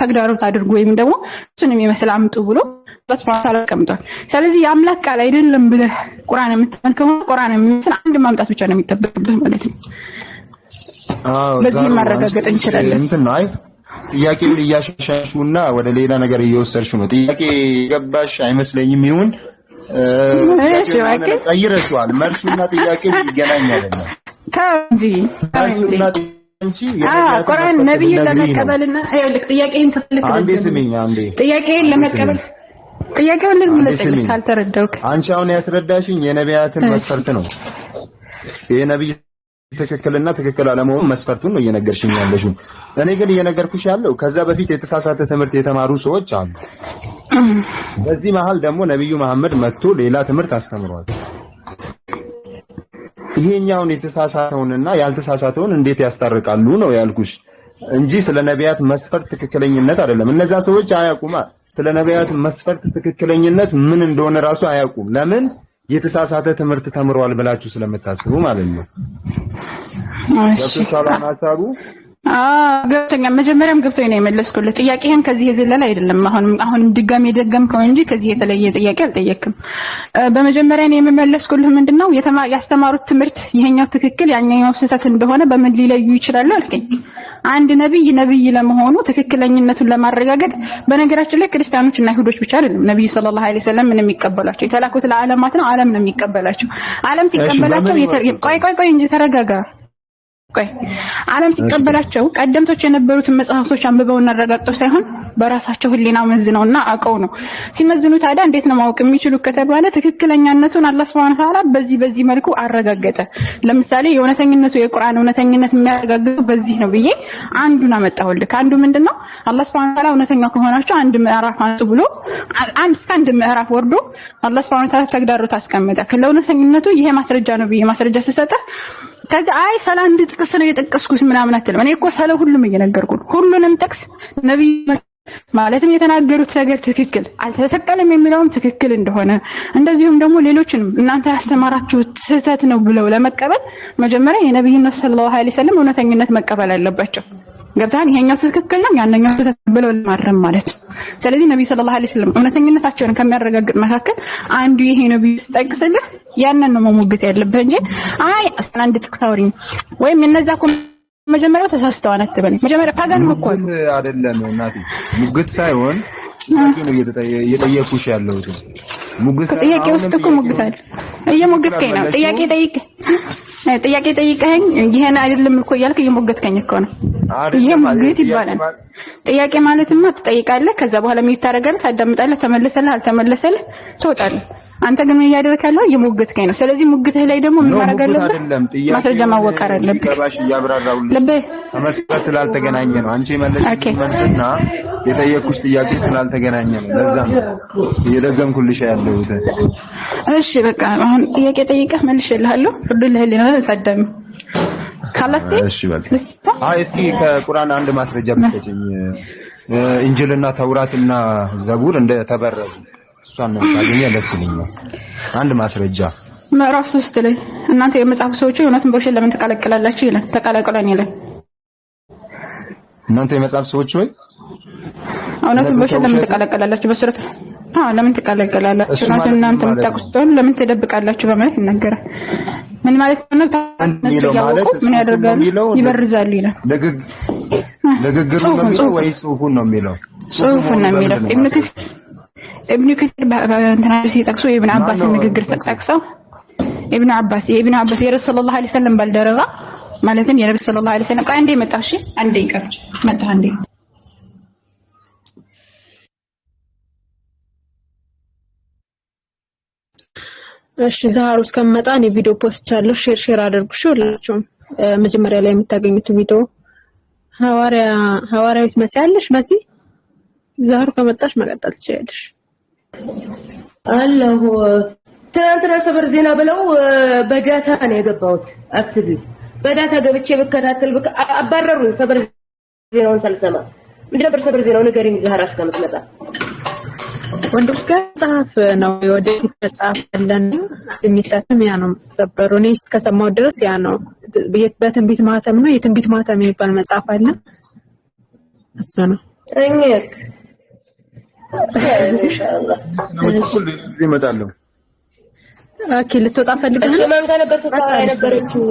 ተግዳሮት አድርጉ ወይም ደግሞ እሱን የሚመስል አምጡ ብሎ አላህ Subhanahu Wa Ta'ala ቀምጧል። ስለዚህ የአምላክ ቃል አይደለም ብለህ ቁርአን የምትመልከው ቁርአን የሚመስል አንድ ማምጣት ብቻ ነው የሚጠበቅብህ ማለት ነው። በዚህ ማረጋገጥ እንችላለን። እንትን ነው ጥያቄውን እያሻሻሹና ወደ ሌላ ነገር እየወሰድሽ ነው። ጥያቄ ገባሽ አይመስለኝም። ይሁን እሺ ቀይረሽዋል። መልሱና ጥያቄው ይገናኛል አይደል? ታንጂ ቁርአን ነብዩን ለመቀበልና ይኸውልህ ጥያቄህን ትፈልግ አንዴ ስሚኝ አንዴ ጥያቄህን ለመቀበል ጥያቄውን ልመለስልህ ካልተረዳውክ አንቺ አሁን ያስረዳሽኝ የነቢያትን መስፈርት ነው። የነብይ ትክክልና ትክክል አለመሆን መስፈርቱን ነው እየነገርሽኝ ያለሽው። እኔ ግን እየነገርኩሽ ያለው ከዛ በፊት የተሳሳተ ትምህርት የተማሩ ሰዎች አሉ። በዚህ መሃል ደግሞ ነብዩ መሐመድ መጥቶ ሌላ ትምህርት አስተምሯል። ይሄኛውን የተሳሳተውንና ያልተሳሳተውን እንዴት ያስታርቃሉ ነው ያልኩሽ እንጂ ስለ ነቢያት መስፈርት ትክክለኝነት አይደለም። እነዛ ሰዎች አያውቁም። ስለ ነቢያት መስፈርት ትክክለኝነት ምን እንደሆነ ራሱ አያውቁም። ለምን? የተሳሳተ ትምህርት ተምሯል ብላችሁ ስለምታስቡ ማለት ነው። እሺ ሰላማታሩ ገብተኛ መጀመሪያም ገብቶኝ ነው የመለስኩልህ። ጥያቄህን ከዚህ የዘለለ አይደለም። አሁንም ድጋሜ ደገምከው እንጂ ከዚህ የተለየ ጥያቄ አልጠየቅም። በመጀመሪያ ነው የመለስኩልህ ምንድነው ያስተማሩት ትምህርት ይሄኛው ትክክል ያኛው ስህተት እንደሆነ በምን ሊለዩ ይችላሉ አልከኝ። አንድ ነብይ ለመሆኑ ትክክለኝነቱን ለማረጋገጥ በነገራችን ላይ ክርስቲያኖችና አይሁዶች ብቻ አይደለም ነብዩ ሰለላሁ ዐለይሂ ወሰለም ምን የሚቀበላቸው የተላኩት ለዓለማት ነው። ዓለም ነው የሚቀበላቸው። ዓለም ሲቀበላቸው ቆይ እንጂ ተረጋጋ። ዓለም ሲቀበላቸው ቀደምቶች የነበሩትን መጽሐፍቶች አንብበውና አረጋግጠው ሳይሆን በራሳቸው ህሊና መዝነውና አውቀው ነው። ሲመዝኑ ታዲያ እንዴት ነው ማወቅ የሚችሉ ከተባለ ትክክለኛነቱን አላህ Subhanahu Wa Ta'ala በዚህ መልኩ አረጋገጠ። ለምሳሌ የእውነተኝነቱ የቁርአን እውነተኝነት የሚያረጋግጠው በዚህ ነው ብዬ አንዱን አመጣሁልህ። አንዱ ምንድነው አላህ Subhanahu Wa Ta'ala እውነተኛ ከሆናችሁ አንድ ምዕራፍ አንጡ ብሎ አንድ ምዕራፍ ወርዶ አላህ Subhanahu Wa Ta'ala ተግዳሮት አስቀመጠ። ለእውነተኝነቱ ይሄ ማስረጃ ነው ብዬ ማስረጃ ስሰጥ ከዛ አይ ሰላ እንድጥቅስ ነው የጠቀስኩት ምናምን አትልም። እኔ እኮ ሰለ ሁሉም እየነገርኩ ነው። ሁሉንም ጥቅስ ነብይ ማለትም የተናገሩት ነገር ትክክል አልተሰቀለም የሚለውም ትክክል እንደሆነ እንደዚሁም ደግሞ ሌሎችንም እናንተ ያስተማራችሁት ስህተት ነው ብለው ለመቀበል መጀመሪያ የነብዩን ሰለላሁ ዐለይሂ ወሰለም እውነተኝነት መቀበል አለባቸው። ገብታን ይሄኛው ትክክል ነው ያንኛው ስህተት ብለው ለማረም ማለት ነው። ስለዚህ ነብዩ ሰለላሁ ዐለይሂ ወሰለም እውነተኝነታቸውን ከሚያረጋግጥ መካከል አንዱ ይሄ ነብዩ ስጠቅስልህ ያንን ነው መሞገት ያለብህ እንጂ አይ አንድ ጥቅታውሪ ወይም እነዛ እኮ መጀመሪያው ተሳስተዋል አትበል። መጀመሪያ ፓጋን መቆጥ አይደለም እናቴ ሙግት ሳይሆን ነው እየጠየኩሽ ያለው ሙግት ጥያቄ ውስጥ እኮ ሙግት አለ። እየሞገትከኝ ነው። ጥያቄ ጠይቀኸኝ ይሄን አይደለም እኮ እያልክ እየሞገትከኝ እኮ ነው። ይሄ ሙግት ይባላል። ጥያቄ ማለትማ ትጠይቃለህ፣ ከዛ በኋላ የሚታረጋለህ፣ ታዳምጣለህ፣ ተመለሰልህ አልተመለሰልህ ትወጣለህ። አንተ ግን እያደረክ ያለው የሞገትከኝ ነው። ስለዚህ ሙግትህ ላይ ደግሞ ምን ማድረግ አለብህ? ማስረጃ ማወቃር አለብህ። ገባሽ? እያብራራሁልሽ ተመስገን ስላልተገናኘ ነው። አንቺ መልስና የጠየኩሽ ጥያቄ ስላልተገናኘ ነው። ለዛ ነው እየደገምኩልሽ ያለው። እሺ በቃ አሁን ጥያቄ ጠይቀህ መልሼልሃለሁ። ፍርዱልህ ለና ተሳደም ካላስቲ እሺ በቃ እስኪ ከቁርአን አንድ ማስረጃ ብትሰጪኝ እንጅልና ተውራትና ዘቡር እንደተበረዙ እሷን ነው ታገኛ ደስ ይለኛል። አንድ ማስረጃ ምዕራፍ 3 ላይ እናንተ የመጽሐፍ ሰዎች እውነትን በውሸት ለምን ተቀላቀላላችሁ ይላል። ተቀላቀለን ይላል። እናንተ የመጽሐፍ ሰዎች ሆይ እውነትን በውሸት ለምን ተቀላቀላላችሁ? በሱረት ለምን ትቀለቀላላችሁ? እናንተ የምታውቁት ለምን ትደብቃላችሁ በማለት ይናገራል። ምን ማለት ነው? ምን ያደርጋሉ? ይበርዛሉ ይላል። ንግግሩ ነው የሚለው ወይ ጽሁፉን ነው የሚለው? ጽሁፉን ነው የሚለው። ኢብኑ ከሲር በእንትና ሲጠቅሱ የኢብኑ አባስ ንግግር ተጠቅሰው ኢብኑ አባስ የረሱል ሰለላሁ ዐለይሂ ወሰለም ባልደረባ ማለትም የነብዩ ሰለላሁ ዐለይሂ ወሰለም አንዴ መጣሽ አንዴ ይቀርጭ መጣ አንዴ እሺ ዛሬ እስከመጣ እኔ ቪዲዮ ፖስት ቻለሁ ሼር አድርጉ ሁላችሁም መጀመሪያ ላይ የምታገኙት ቪዲዮ ሐዋርያዊት መሲያለሽ መሲ ዛሬ ከመጣሽ መቀጠል ትችያለሽ አላሁ ትናንትና ሰበር ዜና ብለው በዳታ ነው የገባሁት አስቢ በዳታ ገብቼ በከታተል አባረሩኝ ሰበር ዜናውን ሳልሰማ ምንድን ነበር ሰበር ዜናው ንገሪኝ ዛሬ እስከምትመጣ ወንዶች ጋር መጽሐፍ ነው የወደፊት መጽሐፍ ያለን የሚታተም ያ ነው ሰበሩ እኔ እስከሰማው ድረስ ያ ነው በትንቢት ማተም ነው የትንቢት ማተም የሚባል መጽሐፍ አለ እሱ ነው እኛክ ኢንሻአላህ ሁሉ ይመጣሉ ኦኬ ልትወጣ ፈልገህ ነው ማን ጋር ነበር ስታወራ የነበረችው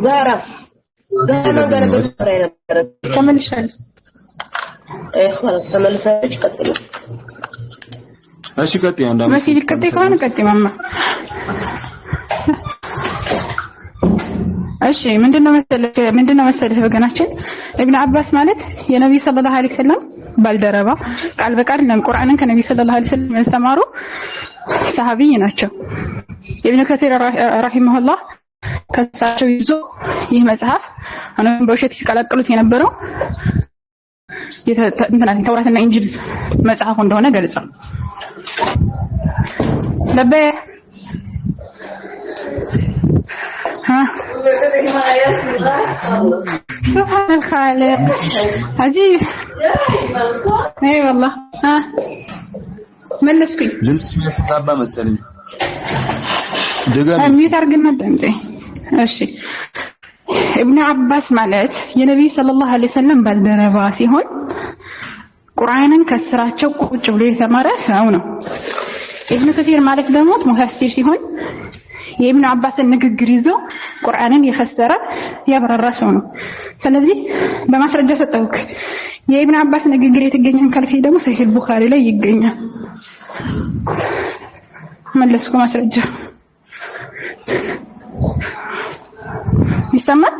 ዛራ ማን ጋር ነበር ስታወራ የነበረችው ተመልሻለሁ خلاص ተመልሳለች ቀጥሉ እሺ ቀጥይ አንድ መሲ ልትቀጥይ ከሆነ ቀጥይ ማማ እሺ ምንድነው መሰለህ ወገናችን ኢብኑ አባስ ማለት የነብዩ ሰለላሁ ዐለይሂ ወሰለም ባልደረባ ቃል በቃል ቁርአንን ከነብዩ ሰለላሁ ዐለይሂ ወሰለም ያስተማሩ ሰሃቢይ ናቸው ኢብኑ ከሲር ረሂመሁላህ ከሳቸው ይዞ ይህ መጽሐፍ አሁን በውሸት ሲቀላቀሉት የነበረው ተውራትና ኢንጂል መጽሐፉ እንደሆነ ገልጸው ለበ سبحان الخالق عجيب اي والله ملسكي ድምጽ ስለተጣባ መሰለኝ ደጋሚ ታርግና ደምጤ እሺ ኢብኑ አባስ ማለት የነብዩ ሰለላሁ ዐለይሂ ወሰለም ባልደረባ ሲሆን ቁርአንን ከስራቸው ቁጭ ብሎ የተማረ ሰው ነው ኢብኑ ከሲር ማለት ደግሞ ሙፈሲር ሲሆን የኢብኑ አባስን ንግግር ይዞ ቁርአንን የፈሰረ ያብራራ ሰው ነው ስለዚህ በማስረጃ ሰጠውክ የኢብኑ አባስ ንግግር የተገኘን ካልፊ ደግሞ ሰሂህ ቡኻሪ ላይ ይገኛል መለስኩ ማስረጃ ይሰማል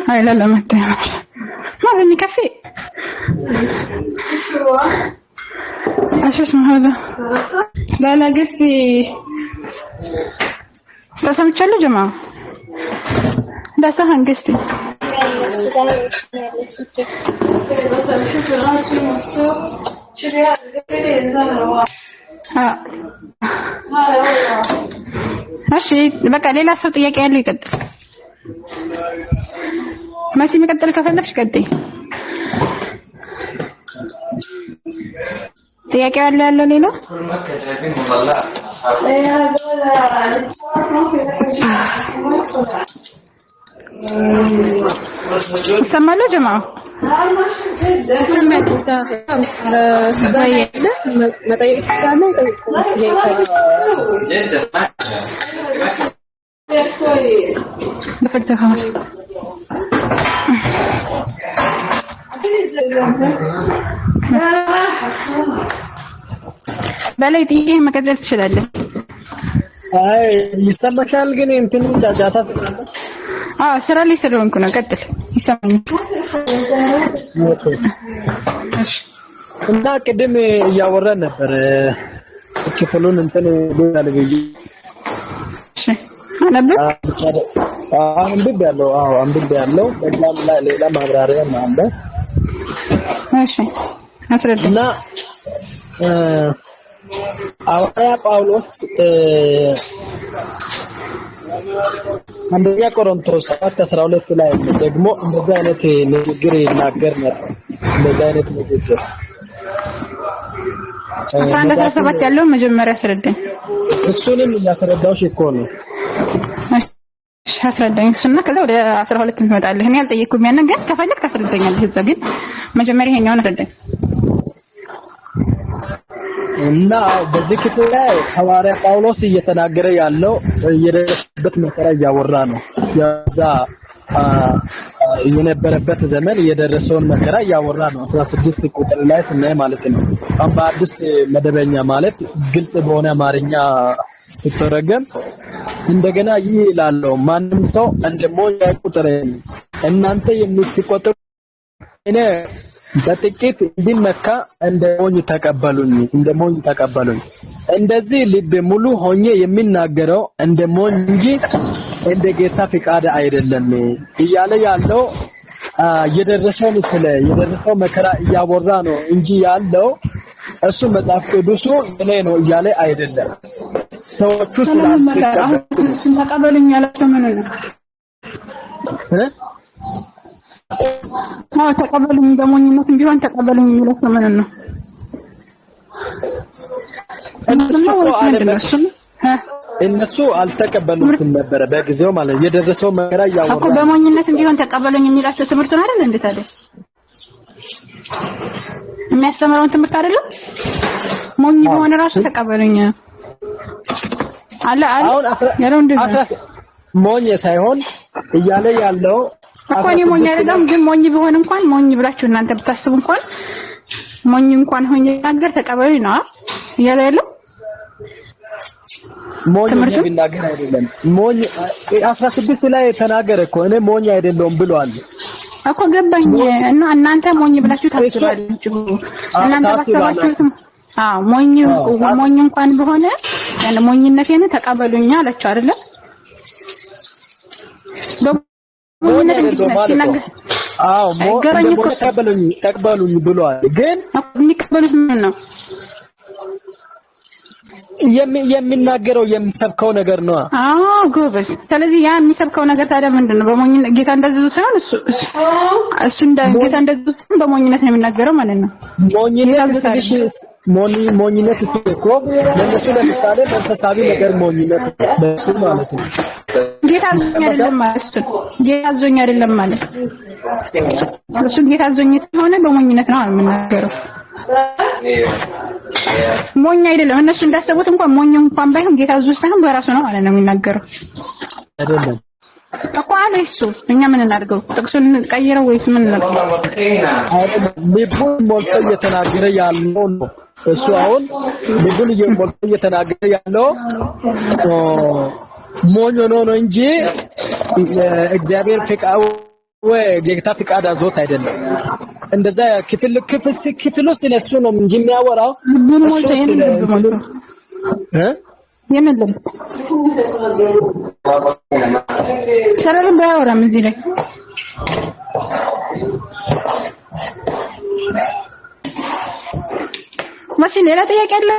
هاي لا ما تهمش ماذا نكفي ايش اسمه هذا لا قصدي استسمعتوا يا جماعه ده سهل قصدي ماشي بقى ليلى صوت ጥያቄ ያለው ይቀጥል ማሲ መቀጠል ከፈለግሽ ቀጥይ ጥያቄ ያለው ሌላ ሰማሉ ጀማ قفلتها خلاص በላይ ጥዬ መቀጠል ትችላለህ አይ ይሰማሻል ግን እንትን ጃጃታ ስላለ ስራ ላይ ስለሆንኩ ነው ቀጥል ይሰማኛል እና ቅድም እያወራን ነበር ክፍሉን እንትን ዶላር በይ እሺ አነብክ አንብብ ያለው በዛም ላይ ሌላ ማብራሪያ አለ እሺ አስረዳና ሐዋርያ ጳውሎስ አንደኛ ቆሮንቶስ 7:12 ላይ ደግሞ እንደዛ አይነት ንግግር ይናገር ነበር እንደዛ አይነት ንግግር 11:17 ያለው መጀመሪያ አስረዳኝ እሱንም እያስረዳውሽ እኮ ነው አስረዳኝ እሱና ከዛ ወደ 12 እንመጣለን። እኔ አልጠየኩም ያን ግን ከፈለክ ታስረዳኛለህ። እዛ ግን መጀመሪያ ይሄኛውን አስረዳኝ። እና በዚህ ክፍል ላይ ሐዋርያ ጳውሎስ እየተናገረ ያለው የደረሰበት መከራ እያወራ ነው። ያዛ የነበረበት ዘመን የደረሰውን መከራ እያወራ ነው። 16 ቁጥር ላይ ስናይ ማለት ነው። በአዲስ መደበኛ ማለት ግልጽ በሆነ አማርኛ ሲተረጎም እንደገና ይህ ይላል፣ ማንም ሰው እንደሞኝ አይቁጠረኝ፣ እናንተ የምትቆጥሩ እኔ በጥቂት እንዲመካ እንደሞኝ ተቀበሉኝ። እንደዚህ ልብ ሙሉ ሆኜ የሚናገረው እንደሞኝ እንጂ እንደ ጌታ ፍቃድ አይደለም እያለ ያለው የደረሰው መከራ እያወራ ነው እንጂ ያለው እሱ መጽሐፍ ቅዱሱ እኔ ነው እያለ አይደለም። ሰዎቹ ተቀበሉኝ ያላቸው ምን ነው? ተቀበሉኝ በሞኝነትም ቢሆን ተቀበሉኝ የሚለው ምን ነው? እነሱ አልተቀበሉትም ነበር በጊዜው ማለት የደረሰው መከራ ያወራ እኮ በሞኝነትም ቢሆን ተቀበሉኝ የሚላቸው ትምህርቱን አይደል እንዴ? ታዲያ የሚያስተምረውን ትምህርት አይደለም? ሞኝ ቢሆን ራሱ ተቀበሉኝ አለ አሁን ሞኝ ሳይሆን እያለ ያለው እኮ እኔ ሞኝ አይደለም። ግን ሞኝ ቢሆን እንኳን ሞኝ ብላችሁ እናንተ ብታስቡ እንኳን ሞኝ እንኳን ሆኜ ነገር ተቀበሉኝ ነው እያለ ያለው። ሞኝ ቢናገር አይደለም ሞኝ 16 ላይ ተናገረ እኮ እኔ ሞኝ አይደለም ብሏል እኮ ገባኝ። እና እናንተ ሞኝ ብላችሁ ታስባላችሁ። እናንተ ታስባላችሁ ሞኝ እንኳን ቢሆን ያን ሞኝነቴን ተቀበሉኝ አላችሁ አይደለ? ተቀበሉኝ ብሏል። ግን የሚቀበሉት ምን ነው? የሚናገረው የሚሰብከው ነገር ነው። ጎበዝ። ስለዚህ ያ የሚሰብከው ነገር ታዲያ ምንድነው? በሞኝነት ጌታ እንደዚህ ሳይሆን እሱ ጌታ እንደዚህ በሞኝነት ነው የሚናገረው ማለት ነው። ሞኝነት እኮ ለነሱ ለምሳሌ መንፈሳዊ ነገር ሞኝነት ለሱ ማለት ነው። ጌታ አዞኝ አይደለም ማለት እሱ ጌታ አዞኝ ሆነ በሞኝነት ነው የምናገረው። ሞኝ አይደለም። እነሱ እንዳሰቡት እንኳን ሞኝ እንኳን ባይሆን ጌታ አዞ ሳይሆን በራሱ ነው ማለት ነው የሚናገረው አይደለም እኮ አለ እሱ። እኛ ምን እናድርገው? ጥቅሱን ቀይረው ወይስ ምን እናድርገው? ልቡን ሞልቶ እየተናገረ ያለው ነው እሱ። አሁን ልቡን ሞልቶ እየተናገረ ያለው ሞኝ ሆኖ ነው እንጂ እግዚአብሔር ፍቃድ ወይ ጌታ ፍቃድ አዞት አይደለም። እንደዛ ክፍሉ ስለሱ ነው እንጂ የሚያወራው እሱ የምንለው ሰላም ባያወራም እዚህ ላይ ማሽ ሌላ ጥያቄ አለ።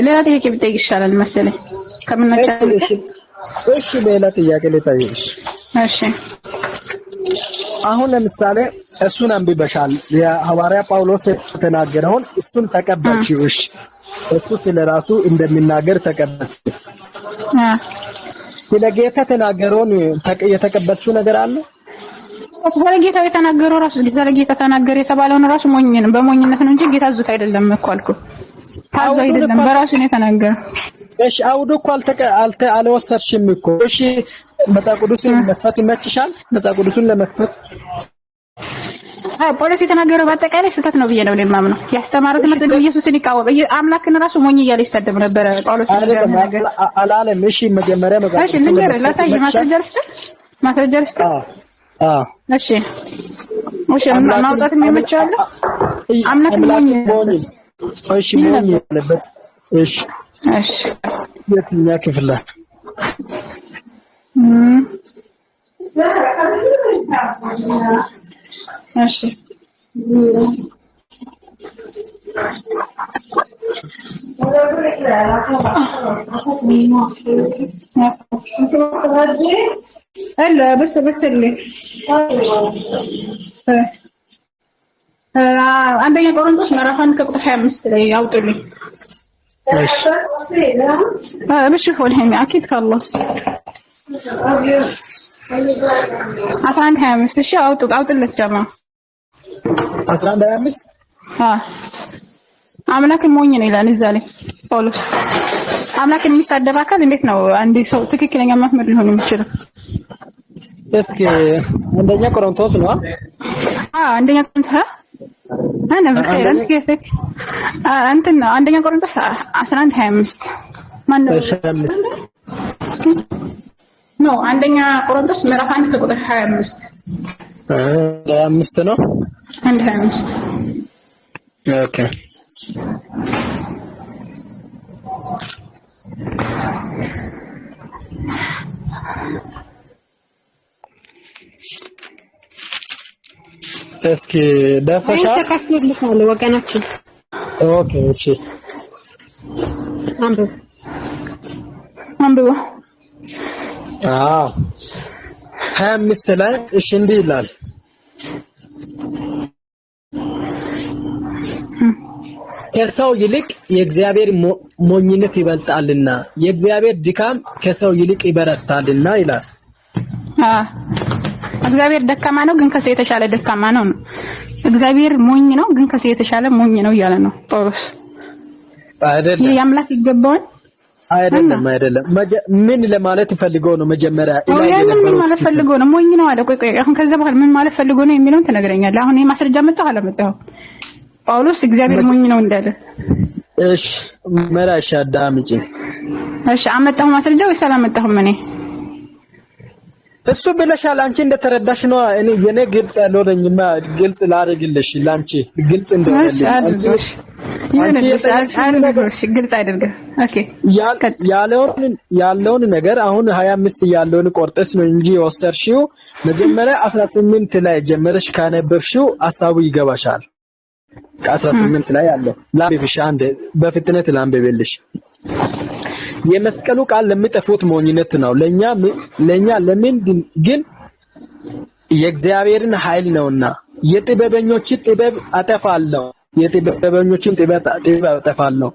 ሌላ ጥያቄ ብጠይቅ ይሻላል መሰለኝ ከምናቻለ። እሺ ሌላ ጥያቄ ልጠይቅሽ። እሺ አሁን ለምሳሌ እሱን አንብበሻል። የሐዋርያ ጳውሎስ የተናገረውን እሱን ተቀበልሽው። እሺ እሱ ስለራሱ እንደሚናገር ተቀበልሽ። ስለ ጌታ ተናገረውን የተቀበልሽው ነገር አለ? ስለ ጌታው የተናገረው ራሱ ስለ ጌታ ተናገረ የተባለውን ራሱ በሞኝነት ነው እንጂ ጌታ አዞት አይደለም እኮ አልኩ። ታዞ አይደለም በራሱ ነው የተናገረው። እሺ አውዱ እኮ አልወሰድሽም እኮ። እሺ መጽሐፍ ቅዱስን መክፈት ይመችሻል? መጽሐፍ ቅዱስን ለመክፈት ጳውሎስ የተናገረው በአጠቃላይ ስህተት ነው ብዬ ነው የማምነው። ያስተማረው ትምህርት ኢየሱስን ይቃወም አምላክን ራሱ ሞኝ እያለ ይሰደብ ነበር ጳውሎስ ነገር አላለም። እሺ መጀመሪያ መጽሐፍ እሺ ነገር ላሳይ ማስረጃ ልስጥ። እሺ እሺ ማውጣት የሚመቻል አምላክ ሞኝ እሺ ሞኝ ያለበት እሺ እሺ የትኛው ክፍል ላይ እሺ هلا بس اللي አንደኛ ቆሮንቶስ ምዕራፍ 1 ከቁጥር 25 ላይ ያውጡልኝ። እሺ بشوفوا الحين اكيد خلص 11:25 እሺ አውጥለት ጀማ 11:25 አምላክን ሞኝ ነው ይላል እዛ ላይ ጳውሎስ። አምላክን የሚሳደብ አካል እንዴት ነው አንድ ሰው ትክክለኛ መምህር ሊሆን የሚችለው? እስኪ አንደኛ ቆሮንቶስ ነው አንደኛ ቆሮንቶስ አና በኸይራን ከፈክ አንተና አንደኛ ቆሮንቶስ 11:25 ማን ነው? 25 እስኪ ነው አንደኛ ቆሮንቶስ ምዕራፍ 1 ከቁጥር 25 25 ነው 1:25 ኦኬ እስኪ ደርሰሻል? ተካፍቶልሻል ወገናችን። ኦኬ እሺ አንብቡ 25 ላይ እሺ እንዲህ ይላል ከሰው ይልቅ የእግዚአብሔር ሞኝነት ይበልጣልና የእግዚአብሔር ድካም ከሰው ይልቅ ይበረታልና ይላል። እግዚአብሔር ደካማ ነው ግን ከሰው የተሻለ ደካማ ነው። እግዚአብሔር ሞኝ ነው ግን ከሰው የተሻለ ሞኝ ነው እያለ ነው ጳውሎስ። አይደለም ይሄ አምላክ ይገባዋል? አይደለም ምን ለማለት ፈልገው ነው? መጀመሪያ ምን ማለት ፈልገው ነው? ሞኝ ነው አለ። ቆይ አሁን ከዛ በኋላ ምን ማለት ፈልገው ነው የሚለውን ትነግረኛለህ። አሁን ይሄ ማስረጃ መጣው አላመጣው ጳውሎስ እግዚአብሔር ሞኝ ነው እንዳለ። እሺ መራሻ አዳምጪ። እሺ አመጣሁ ማስረጃ ወይስ አላመጣሁም? እኔ እሱ ብለሻል። አንቺ እንደተረዳሽ ነው። እኔ የኔ ግልጽ አልሆነኝማ። ግልጽ ላድርግልሽ ላንቺ ግልጽ እንደሆነልኝ አንቺ ግልጽ አይደለም። ኦኬ ያለውን ነገር አሁን 25 ያለውን ቆርጠስ ነው እንጂ ወሰርሽው መጀመሪያ 18 ላይ ጀመረሽ ካነበብሽው ሐሳቡ ይገባሻል። ከ18 ላይ ያለው ላምብብሽ አንድ በፍጥነት ላምብብልሽ። የመስቀሉ ቃል ለሚጠፉት ሞኝነት ነው፣ ለኛ ለምን ግን የእግዚአብሔርን ኃይል ነውና። የጥበበኞች ጥበብ አጠፋለሁ፣ የጥበበኞችን ጥበብ አጠፋለሁ፣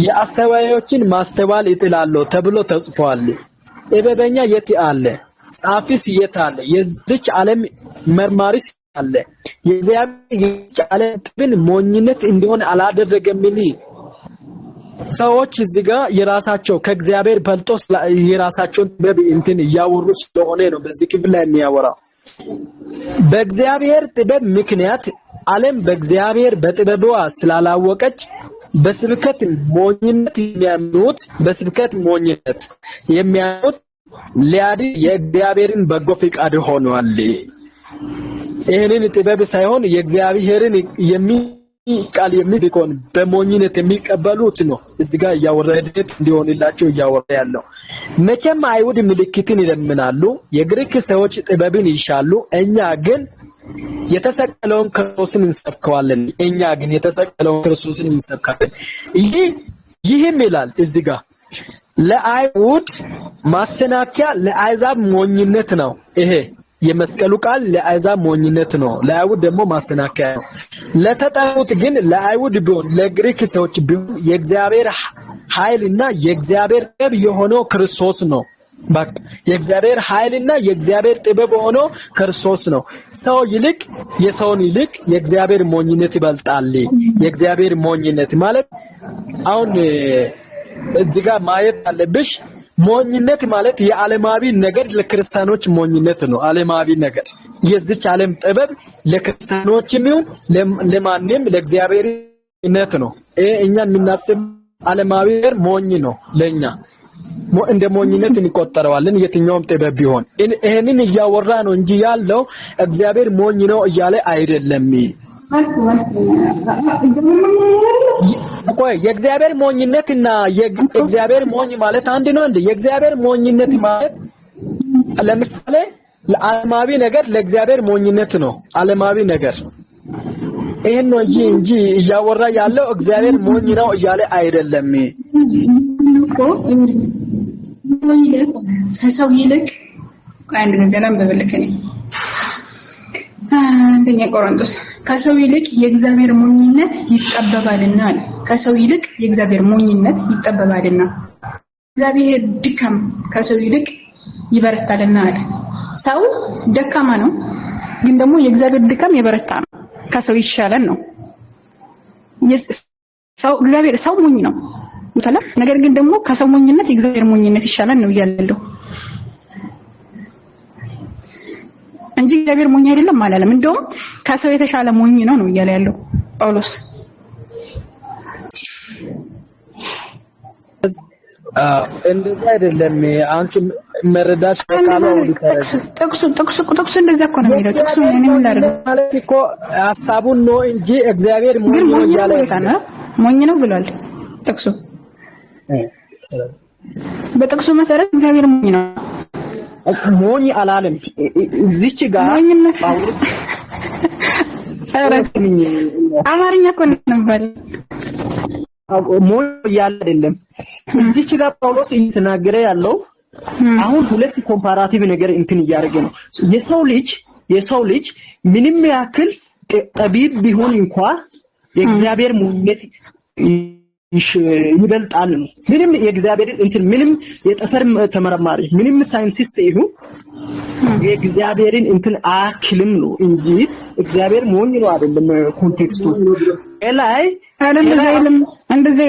የአስተዋዮችን ማስተዋል እጥላለሁ ተብሎ ተጽፏል። ጥበበኛ የት አለ? ጻፊስ የት አለ? የዚች ዓለም መርማሪስ አለ? የእግዚአብሔር ዓለም ጥበብን ሞኝነት እንደሆነ አላደረገምን? ሰዎች እዚህ ጋር የራሳቸው ከእግዚአብሔር በልጦ የራሳቸውን ጥበብ እንትን እያወሩ ስለሆነ ነው በዚህ ክፍል ላይ የሚያወራው። በእግዚአብሔር ጥበብ ምክንያት ዓለም በእግዚአብሔር በጥበቧ ስላላወቀች በስብከት ሞኝነት የሚያምኑት ሊያድን የእግዚአብሔርን በጎ ፈቃድ ሆኗል። ይህንን ጥበብ ሳይሆን የእግዚአብሔርን ቃል የሚልኮን በሞኝነት የሚቀበሉት ነው እዚህ ጋር እያወረደት እንዲሆንላቸው እያወረ ያለው። መቼም አይሁድ ምልክትን ይለምናሉ፣ የግሪክ ሰዎች ጥበብን ይሻሉ፣ እኛ ግን የተሰቀለውን ክርስቶስን እንሰብከዋለን። ይህም ይላል እዚህ ጋር ለአይሁድ ማሰናከያ ለአሕዛብ ሞኝነት ነው። ይሄ የመስቀሉ ቃል ለአሕዛብ ሞኝነት ነው፣ ለአይሁድ ደግሞ ማሰናከያ ነው። ለተጠሩት ግን ለአይሁድ ቢሆን ለግሪክ ሰዎች ቢሆን የእግዚአብሔር ኃይልና የእግዚአብሔር ጥበብ የሆነው ክርስቶስ ነው። በቃ የእግዚአብሔር ኃይልና የእግዚአብሔር ጥበብ ሆኖ ክርስቶስ ነው። የሰውን ይልቅ የእግዚአብሔር ሞኝነት ይበልጣል። የእግዚአብሔር ሞኝነት ማለት አሁን እዚህ ጋር ማየት አለብሽ። ሞኝነት ማለት የዓለማዊ ነገር ለክርስቲያኖች ሞኝነት ነው። ዓለማዊ ነገር የዚች ዓለም ጥበብ ለክርስቲያኖችም ይሁን ለማንም ለእግዚአብሔርነት ነው። እኛ የምናስብ ዓለማዊ ነገር ሞኝ ነው። ለኛ እንደ ሞኝነት እንቆጠረዋለን የትኛውም ጥበብ ቢሆን። ይሄንን እያወራ ነው እንጂ ያለው እግዚአብሔር ሞኝ ነው እያለ አይደለም። ቆይ የእግዚአብሔር ሞኝነትና የእግዚአብሔር ሞኝ ማለት አንድ ነው እንዴ? የእግዚአብሔር ሞኝነት ማለት ለምሳሌ ለዓለማዊ ነገር ለእግዚአብሔር ሞኝነት ነው። ዓለማዊ ነገር ይሄን ነው እንጂ እያወራ ያለው እግዚአብሔር ሞኝ ነው እያለ አይደለም። ከሰው ይልቅ አንድ ጊዜ ላንብብልክ እኔ አንደኛ ቆሮንቶስ ከሰው ይልቅ የእግዚአብሔር ሞኝነት ይጠበባልና አለ። ከሰው ይልቅ የእግዚአብሔር ሞኝነት ይጠበባልና እግዚአብሔር ድካም ከሰው ይልቅ ይበረታልና አለ። ሰው ደካማ ነው፣ ግን ደግሞ የእግዚአብሔር ድካም የበረታ ነው። ከሰው ይሻላል ነው። ሰው ሞኝ ነው ወተላ፣ ነገር ግን ደግሞ ከሰው ሞኝነት የእግዚአብሔር ሞኝነት ይሻላል ነው እያለለው እንጂ እግዚአብሔር ሞኝ አይደለም አላለም። እንደውም ከሰው የተሻለ ሞኝ ነው እያለ ያለው ጳውሎስ። እንደዛ አይደለም። አንቺ መረዳት ከቃሉ ጥቅሱ እንደዛ እኮ ነው የሚለው። ጥቅሱ እኔ ምን ላድርግ ማለት እኮ ሐሳቡን ነው እንጂ እግዚአብሔር ሞኝ ነው እያለ ሞኝ ነው ብሏል ጥቅሱ። በጥቅሱ መሰረት እግዚአብሔር ሞኝ ነው። ሞኝ አላለም። እዚች ጋር ጳውሎስ አማርኛ እኮ ነበር ሞኝ እያለ አይደለም። እዚች ጋር ጳውሎስ እየተናገረ ያለው አሁን ሁለት ኮምፓራቲቭ ነገር እንትን እያደረገ ነው። የሰው ልጅ ምንም ያክል ጠቢብ ቢሆን እንኳን የእግዚአብሔር ሞኝነት ይበልጣል ነው። ምንም የእግዚአብሔር እንትን ምንም የጠፈር ተመራማሪ ምንም ሳይንቲስት ይሁን የእግዚአብሔርን እንትን አያክልም ነው እንጂ እግዚአብሔር ሞኝ ነው አይደለም። ኮንቴክስቱ ላይ እንደዛ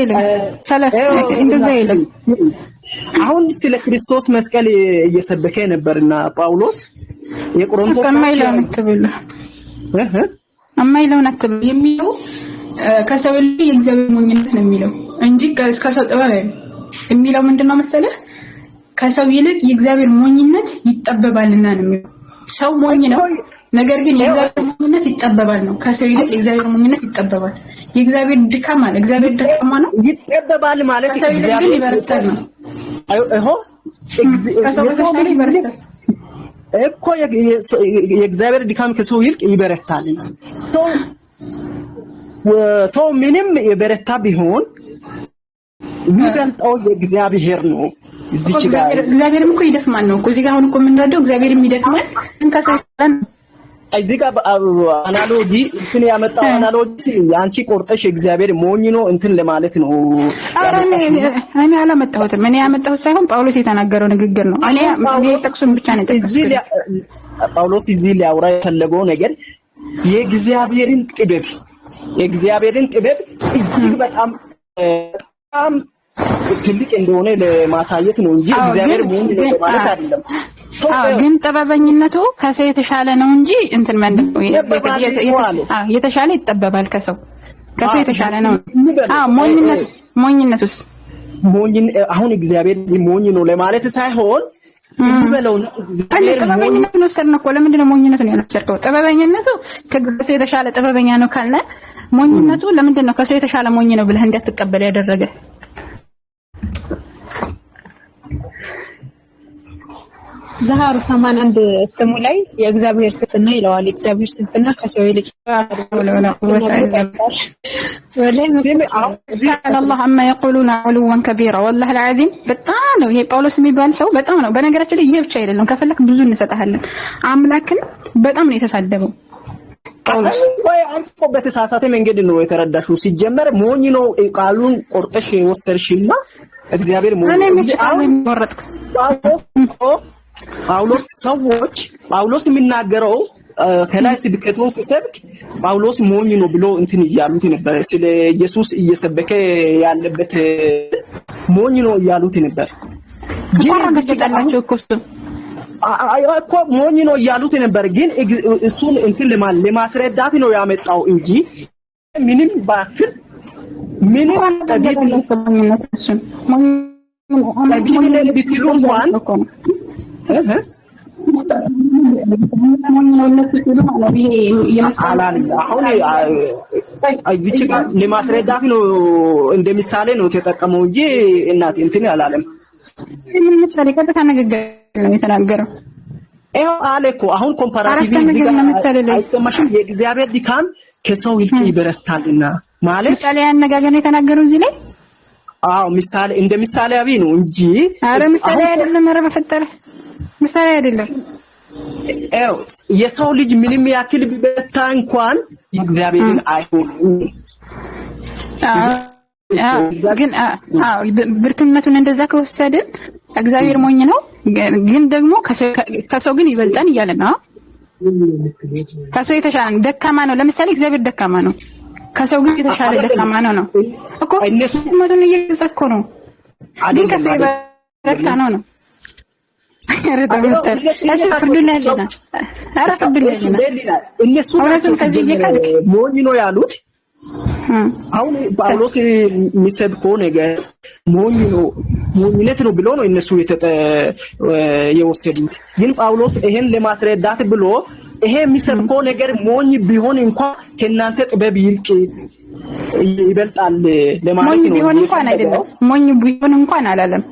ይልም አሁን ስለ ክርስቶስ መስቀል እየሰበከ ነበርና ጳውሎስ የቆሮንቶስ አማይለውን አትበል የሚለው ከሰው ልጅ የእግዚአብሔር ሞኝነት ነው የሚለው እንጂ ከሰው ጥበብ የሚለው ምንድነው መሰለህ? ከሰው ይልቅ የእግዚአብሔር ሞኝነት ይጠበባልና ነው የሚለው። ሰው ሞኝ ነው፣ ነገር ግን የእግዚአብሔር ሞኝነት ይጠበባል ነው። ከሰው ይልቅ የእግዚአብሔር ሞኝነት ይጠበባል። የእግዚአብሔር ድካም አለ፣ እግዚአብሔር ደካማ ነው። ይጠበባል ማለት እግዚአብሔር ይበረታል ነው። እግዚአብሔር ይበረታል እኮ የእግዚአብሔር ድካም ከሰው ይልቅ ይበረታል። ሰው ምንም የበረታ ቢሆን የሚበልጠው የእግዚአብሔር ነው። እዚች ጋር እግዚአብሔርም እኮ ይደክማል ነው እኮ እዚህ ጋር አሁን እኮ የምንረዳው እግዚአብሔርም ይደክማል እንከሰው እዚህ ጋር አናሎጂ እንትን ያመጣው አናሎጂ አንቺ ቆርጠሽ እግዚአብሔር ሞኝ ነው እንትን ለማለት ነው። እኔ አላመጣሁትም። እኔ ያመጣሁት ሳይሆን ጳውሎስ የተናገረው ንግግር ነው። እኔ ጥቅሱን ብቻ ነው እዚህ ጳውሎስ እዚህ ሊያወራ የፈለገው ነገር የእግዚአብሔርን ጥበብ እጅግ በጣም ትልቅ እንደሆነ ለማሳየት ነው እንጂ እግዚአብሔር ሞኝ ነው ማለት አይደለም። ግን ጥበበኝነቱ ከሰው የተሻለ ነው እንጂ እንትን ነው የተሻለ ይጠበባል። ከሰው የተሻለ ነው። ሞኝነቱስ አሁን እግዚአብሔር ሞኝ ነው ለማለት ሳይሆን ይበለው ነው። ጥበበኝነቱን ወሰድን እኮ። ለምንድን ነው ሞኝነቱን ያልወሰድከው? ጥበበኝነቱ ከሰው የተሻለ ጥበበኛ ነው ካልነ ሞኝነቱ ለምንድን ነው ከሰው የተሻለ ሞኝ ነው ብለህ እንዳትቀበል ያደረገ? ዛሃሩ 81 ስሙ ላይ የእግዚአብሔር ስንፍና ይለዋል። የእግዚአብሔር ስንፍና ከሰው ይልቅ الله عما يقولون علوا كبيرا والله العظيم በጣም ነው ይሄ ጳውሎስ የሚባል ሰው በጣም ነው። በነገራችን ላይ ይሄ ብቻ አይደለም፣ ከፈለክ ብዙ እንሰጣለን። አምላክን በጣም ነው የተሳደበው ጳውሎስ። አንቺ እኮ በተሳሳተ መንገድ ነው የተረዳሽው። ሲጀመር ሞኝ ነው ቃሉን ቆርጠሽ ወሰርሽና እግዚአብሔር ሞኝ ነው ጳውሎስ የሚናገረው ከላይ ስብከቱን ሲሰብክ ጳውሎስ ሞኝ ነው ብሎ እንትን እያሉት ነበር። ስለ ኢየሱስ እየሰበከ ያለበት ሞኝ ነው እያሉት ነበር። ግን እኮ ሞኝ ነው እያሉት ነበር። ግን እሱን እንትን ለማስረዳት ነው ያመጣው እንጂ ምንም ባክል ምንም ጠቢብ ቢትሉ እንኳን እዚች ጋር ለማስረዳት ነው እንደ ምሳሌ ነው የተጠቀመው እንጂ እናት እንትን አላለም። ምን ምሳሌ ቀጥታ ንግግር ነው የተናገረው። ይኸው አለ እኮ አሁን ኮምፓራቲቭ እዚህ ጋር አይሰማሽም? የእግዚአብሔር ድካም ከሰው ይልቅ ይበረታልና ማለት ምሳሌ ያነጋገር ነው የተናገረው እዚህ ላይ። አዎ ምሳሌ እንደ ምሳሌያዊ ነው እንጂ ኧረ ምሳሌ አይደለም። ኧረ በፈጠረ ምሳሌ አይደለም። የሰው ልጅ ምንም ያክል ቢበረታ እንኳን የእግዚአብሔርን አይሆንም። ግን ብርቱነቱን እንደዛ ከወሰድን እግዚአብሔር ሞኝ ነው ግን ደግሞ ከሰው ግን ይበልጣን እያለ ነው። ከሰው የተሻለ ደካማ ነው። ለምሳሌ እግዚአብሔር ደካማ ነው፣ ከሰው ግን የተሻለ ደካማ ነው እኮ እነሱ መቱን እየዘኮ ነው ግን ከሰው ይበረታ ነው። ሞኝ ነው ያሉት። አሁን ጳውሎስ የሚሰብከው ነገር ሞኝነት ነው ብሎ ነው እነሱ የወሰዱት። ግን ጳውሎስ ይሄን ለማስረዳት ብሎ ይሄ የሚሰብከው ነገር ሞኝ ቢሆን እንኳን ከእናንተ ጥበብ ይበልጣል ለማለት ነው። ሞኝ ቢሆን እንኳን አይደለም፣ ሞኝ ቢሆን እንኳን አላለም።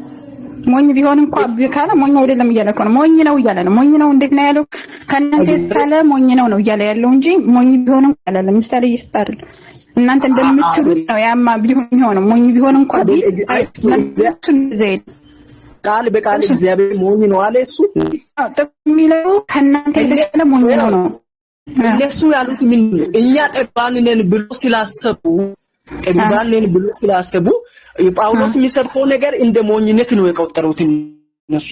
ሞኝ ቢሆን እንኳን ካለ ሞኝ አይደለም እያለ እኮ ነው። ሞኝ ነው እያለ ነው። ሞኝ ነው እንዴት ነው ያለው? ከእናንተ የተሻለ ሞኝ ነው እያለ ያለው እንጂ ሞኝ ቢሆን እንኳን አላለም። ምሳሌ እየሰጠ እናንተ እንደምትሉት ነው። ያማ ቢሆን የሚሆነው ሞኝ ቢሆን እንኳን ቃል በቃል እግዚአብሔር ሞኝ ነው አለ። እሱ የሚለው ከእናንተ የተሻለ ሞኝ ነው። እነሱ ያሉት ምን እኛ ጠቢባን ነን ብሎ ስላሰቡ ጳውሎስ የሚሰብከው ነገር እንደ ሞኝነት ነው የቆጠሩት እነሱ።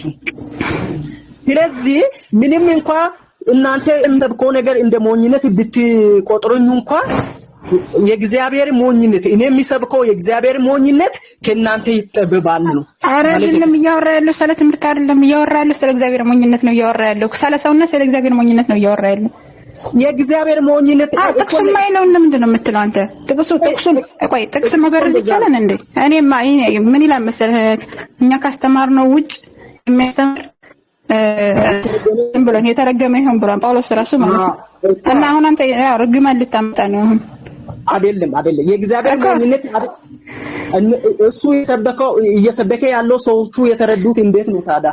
ስለዚህ ምንም እንኳን እናንተ የምትሰብከው ነገር እንደ ሞኝነት ብትቆጥሩኝ እንኳን የእግዚአብሔር ሞኝነት እኔ የሚሰብከው የእግዚአብሔር ሞኝነት ከእናንተ ይጠበባል ነው። አይደለም እያወራ ያለው ስለ ትምህርት አይደለም እያወራ ያለው ስለ እግዚአብሔር ሞኝነት ነው እያወራ ያለው። ስለ ሰውና ስለ እግዚአብሔር ሞኝነት ነው እያወራ ያለው። የእግዚአብሔር ሞኝነት ጥቅሱ ላይ ነው። ለምንድን ነው የምትለው አንተ? ጥቅሱ ቆይ ጥቅስ መበረዝ ይቻላል እንዴ? እኔማ ምን ይላል መሰለህ እኛ ካስተማርነው ውጭ የሚያስተምር ብሎን የተረገመ ይሁን ብሎን ጳውሎስ ራሱ ማለት ነው። እና አሁን አንተ ያው ርግማን ልታመጣ ነው አሁን። አይደለም የእግዚአብሔር ሞኝነት እሱ እየሰበከ ያለው ሰዎቹ የተረዱት እንዴት ነው ታዲያ?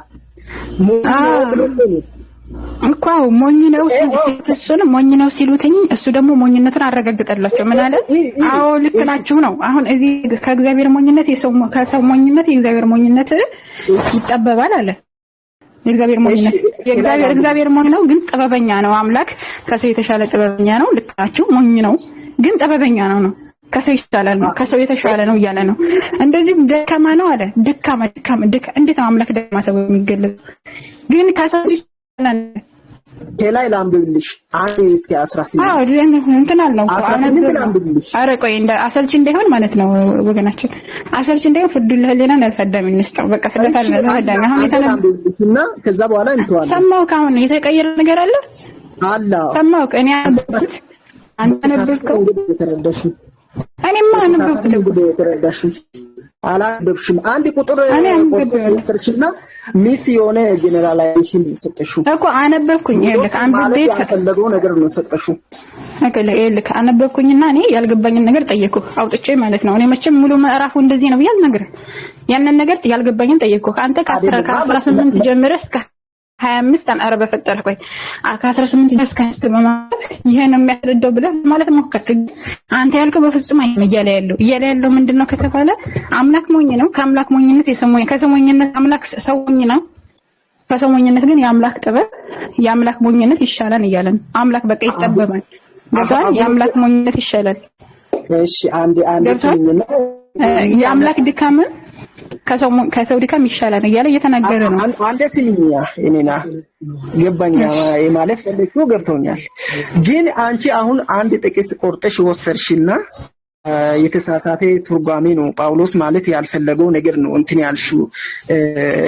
እኮ ሞኝ ነው ሲሉት ሞኝ ነው ሲሉትኝ እሱ ደግሞ ሞኝነቱን አረጋግጠላቸው ምን አለ? አዎ ልክ ናችሁ ነው። አሁን እዚህ ከእግዚአብሔር ሞኝነት ከሰው ሞኝነት የእግዚአብሔር ሞኝነት ይጠበባል አለ። የእግዚአብሔር ሞኝ ነው ግን ጥበበኛ ነው። አምላክ ከሰው የተሻለ ጥበበኛ ነው። ልክ ናችሁ ሞኝ ነው ግን ጥበበኛ ነው። ከሰው ይሻላል ነው፣ ከሰው የተሻለ ነው እያለ ነው። እንደዚህም ደካማ ነው አለ። ደካማ እንዴት ነው አምላክ ደካማ ተብሎ የሚገለጽ? ግን ከሰው ይሻላል። ከላይ ላምብልሽ አንዴ እስከ 18 እንትን አልነው 18 ላምብልሽ። ኧረ ቆይ እንደ አሰልቺ እንዳይሆን ማለት ነው ወገናችን፣ አሰልቺ እንዳይሆን ፍርዱ ለህሊና ለተፈዳሚ እንስጠው። በቃ ፍለታል ነው ተፈዳሚ። አሁን የተላምብልሽና ከዛ በኋላ እንተዋለን። ሰማው ካሁን የተቀየረ ነገር አለ ሰማው ከኔ አብት አንተ ነበርከው የተረዳሽ እኔማ አነበብኩት የተረዳሽ አላነበብሽም። አንድ ቁጥር ሰርችና ሚስ የሆነ ጀነራላይዜሽን ሰጠሽው እኮ አነበብኩኝ። ይልክ አንብቤ ተፈለገው ነገር ነው ሰጠሽው። ይልክ አነበብኩኝና እኔ ያልገባኝን ነገር ጠየቅኩ አውጥቼ ማለት ነው። እኔ መቼም ሙሉ ምዕራፉ እንደዚህ ነው ብያል ነገር ያንን ነገር ያልገባኝን ጠየቅኩ። አንተ ከ18 ጀምረህ እስከ 25 አረ በፈጠረ ቆይ ከ18 ድረስ ከስተ በማለት ይሄን ነው የሚያስረዳው ብለህ ማለት ሞከርክ። አንተ ያልከው በፍጹም እያለ ያለው ምንድነው ከተባለ አምላክ ሞኝ ነው። ከአምላክ ሞኝነት ከሰው ሞኝነት አምላክ ሰው ሞኝ ነው። ከሰው ሞኝነት ግን የአምላክ ጥበብ የአምላክ ሞኝነት ይሻላል እያለ ነው። አምላክ በቃ ይጠበባል። ገባን? የአምላክ ሞኝነት ይሻላል። እሺ አንዴ ስሚኝና የአምላክ ድካም ከሰው ድካም ይሻላል እያለ እየተናገረ ነው። አንዴ ስሚኛ እኔና ገባኛ ማለት ፈልኩ ገብቶኛል። ግን አንቺ አሁን አንድ ጥቅስ ቆርጠሽ ወሰርሽና የተሳሳተ ትርጓሜ ነው ጳውሎስ ማለት ያልፈለገው ነገር ነው እንትን ያልሽው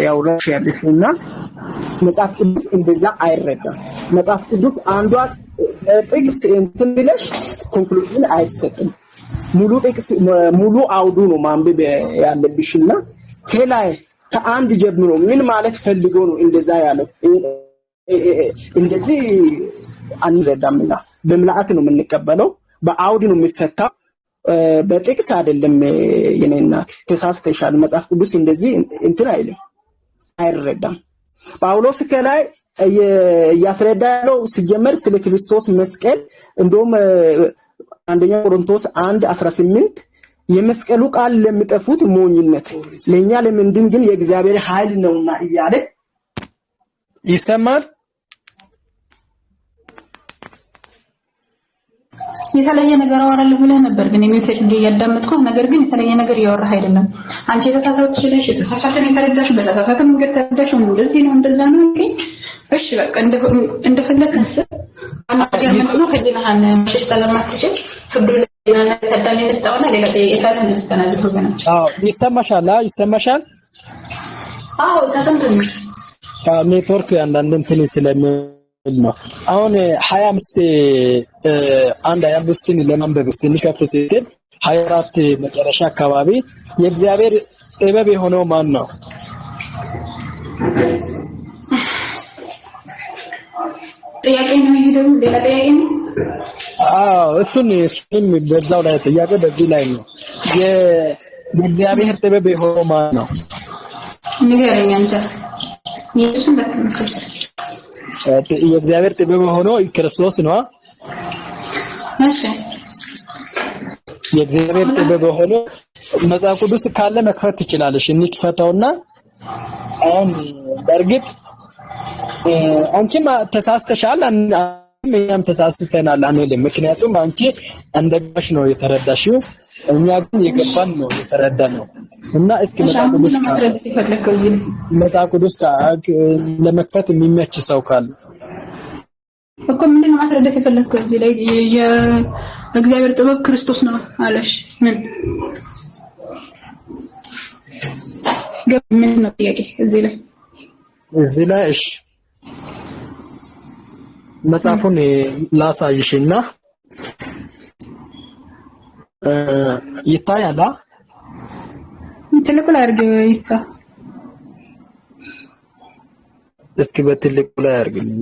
ያውራሽ ያልሽውና መጽሐፍ ቅዱስ እንደዛ አይረዳም። መጽሐፍ ቅዱስ አንዷ ጥቅስ እንትን ብለሽ ኮንክሉዥን አይሰጥም። ሙሉ ጥቅስ ሙሉ አውዱ ነው ማንበብ ያለብሽና ከላይ ከአንድ ጀምሮ ምን ማለት ፈልገው ነው እንደዛ ያለው? እንደዚህ አንረዳምና በመላእክት ነው የምንቀበለው፣ በአውድ ነው የሚፈታው፣ በጥቅስ አይደለም። የኔ እናት ተሳስተሻል። መጽሐፍ ቅዱስ እንደዚህ እንትን አይልም፣ አይረዳም። ጳውሎስ ከላይ ያስረዳ ያለው ሲጀመር ስለ ክርስቶስ መስቀል እንደውም አንደኛ ቆሮንቶስ 1:18 የመስቀሉ ቃል ለሚጠፉት ሞኝነት ለኛ ለምንድን ግን የእግዚአብሔር ኃይል ነውና እያለ ይሰማል። የተለየ ነገር አወራለሁ ብለህ ነበር ግን የሚውቴድ እያዳመጥኩ ነገር ግን የተለየ ነገር እያወራህ አይደለም። አንቺ የተሳሳተሽ ስለሽ የተሳሳተን የተረዳሽ በተሳሳተ መንገድ ተረዳሽ እንደዚህ ነው እንደዛ ነው እንዴ? እሺ በቃ እንደፈለግህ ነገር ምንድን ነው ህሊናህን መሸሽ ስለማትችል ፍርዱ ለና ተዳሚ ነስተውና ሌላ ጥያቄ ነስተናል ወገኖች። ይሰማሻል? ይሰማሻል? ተሰምቶኛል። ኔትወርክ አንዳንድ እንትን ስለሚል ነው። አሁን 25 አንድ 25ን ለማንበብ ትንሽ ከፍ ሲል 24 መጨረሻ አካባቢ የእግዚአብሔር ጥበብ የሆነው ማን ነው? ጥያቄ ነው ይሄ ደግሞ ሌላ ጥያቄ ነው። እሱን በዛው ላይ ጥያቄ በዚህ ላይ ነው። የእግዚአብሔር ጥበብ የሆነው ማን ነው? ንገረኝ አንተ። ኢየሱስን በትክክል የእግዚአብሔር ጥበብ የሆነው ክርስቶስ ነው። እሺ የእግዚአብሔር ጥበብ የሆነው መጽሐፍ ቅዱስ ካለ መክፈት ትችላለሽ። እንክፈተውና አሁን በእርግጥ አንቺም ተሳስተሻል፣ እኛም ተሳስተናል አንልም። ምክንያቱም አንቺ እንደጋሽ ነው የተረዳሽው፣ እኛ ግን የገባን ነው የተረዳነው። እና እስኪ መጽሐፍ ቅዱስ ለመክፈት የሚመች ሰው ካለ እኮ ምንድን ነው ማስረዳት የፈለከው? እዚህ ላይ የእግዚአብሔር ጥበብ ክርስቶስ ነው አለሽ። ምን ነው ጥያቄ እዚህ ላይ? እሺ መጽሐፉን ላሳይሽና ይታያል። ትልቁ ላይ አድርግ ይታ። እስኪ በትልቁ ላይ አድርግልኝ።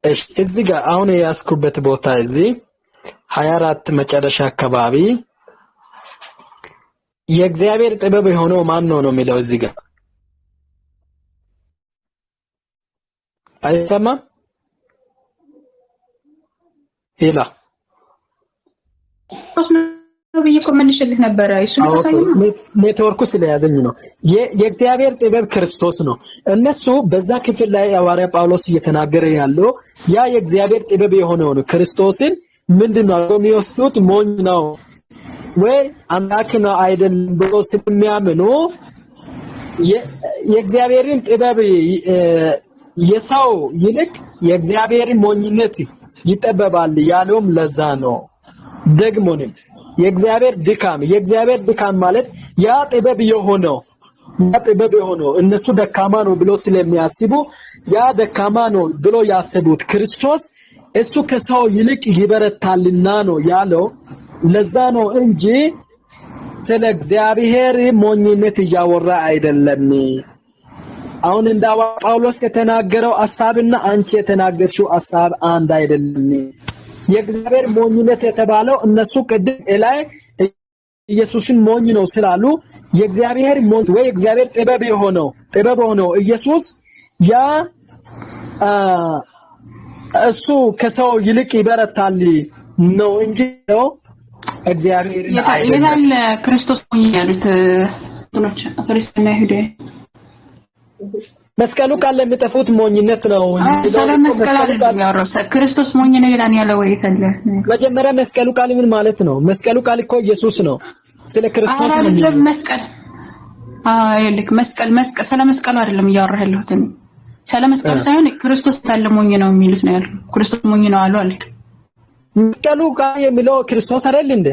እሺ እዚህ ጋር አሁን ያስኩበት ቦታ እዚህ 24 መጨረሻ አካባቢ የእግዚአብሔር ጥበብ የሆነው ማን ነው ነው የሚለው እዚህ ጋር አይሰማም? ኢላ ብዬሽ ኮመንሽልህ ነበር። እሱ ኔትወርኩ ስለያዘኝ ነው። የእግዚአብሔር ጥበብ ክርስቶስ ነው። እነሱ በዛ ክፍል ላይ ሐዋርያ ጳውሎስ እየተናገረ ያለው ያ የእግዚአብሔር ጥበብ የሆነው ነው ክርስቶስን ምንድነው የሚወስዱት? ሞኝ ነው ወይ አምላክ ነው አይደለም ብሎ ስለሚያምኑ የእግዚአብሔርን ጥበብ የሰው ይልቅ የእግዚአብሔርን ሞኝነት ይጠበባል ያለውም ለዛ ነው። ደግሞንም የእግዚአብሔር ድካም ማለት ያ ጥበብ የሆነው እነሱ ደካማ ነው ብሎ ስለሚያስቡ ያ ደካማ ነው ብሎ ያስቡት ክርስቶስ እሱ ከሰው ይልቅ ይበረታልና ነው ያለው። ለዛ ነው እንጂ ስለ እግዚአብሔር ሞኝነት እያወራ አይደለም። አሁን እንዳው ጳውሎስ የተናገረው ሐሳብና አንቺ የተናገርሽው ሐሳብ አንድ አይደለም። የእግዚአብሔር ሞኝነት የተባለው እነሱ ቅድም ላይ ኢየሱስን ሞኝ ነው ስላሉ የእግዚአብሔር ሞኝ ወይ እግዚአብሔር ጥበብ ሆነው ኢየሱስ ያ እሱ ከሰው ይልቅ ይበረታል ነው እንጂ ነው እግዚአብሔር ይላል። ክርስቶስ ሞኝ ያሉት እንትኖች ክርስቲያና ይሁዳ መስቀሉ ቃል ለሚጠፉት ሞኝነት ነው። ሰላም መስቀል አይደለም ያወራው ክርስቶስ ሞኝ ነው ይላል ያለው ወይ ታለ መጀመሪያ መስቀሉ ቃል ምን ማለት ነው? መስቀሉ ቃል እኮ ኢየሱስ ነው። ስለ ክርስቶስ ነው የሚለው መስቀል። ይልክ መስቀል ስለ መስቀሉ አይደለም እያወራህ ያለሁት እኔ ስለ መስቀሉ ሳይሆን ክርስቶስ ታለ ሞኝ ነው የሚሉት ነው ያለው። ክርስቶስ ሞኝ ነው አሉ አልክ። መስቀሉ ቃል የሚለው ክርስቶስ አይደል እንዴ?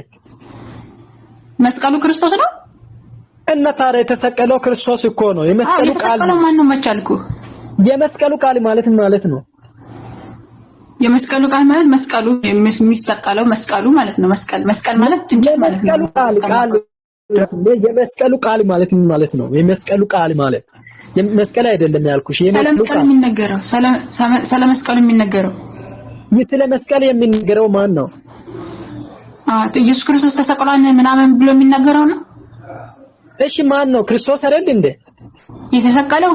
መስቀሉ ክርስቶስ ነው እና ታዲያ የተሰቀለው ክርስቶስ እኮ ነው። የመስቀሉ ቃል ማን ነው መቻልኩ? የመስቀሉ ቃል ማለት ነው። የመስቀሉ ቃል ማለት መስቀሉ የሚሰቀለው መስቀሉ ማለት ነው። መስቀል ማለት የመስቀሉ ቃል የመስቀሉ ቃል ማለት ነው። የመስቀሉ ቃል ማለት መስቀል አይደለም ያልኩሽ። የመስቀሉ ቃል የሚነገረው ስለ መስቀሉ የሚነገረው ስለ መስቀል የሚነገረው ማን ነው? ኢየሱስ ክርስቶስ ተሰቅሏል ምናምን ብሎ የሚነገረው ነው። እሺ ማን ነው? ክርስቶስ አይደል እንዴ የተሰቀለው?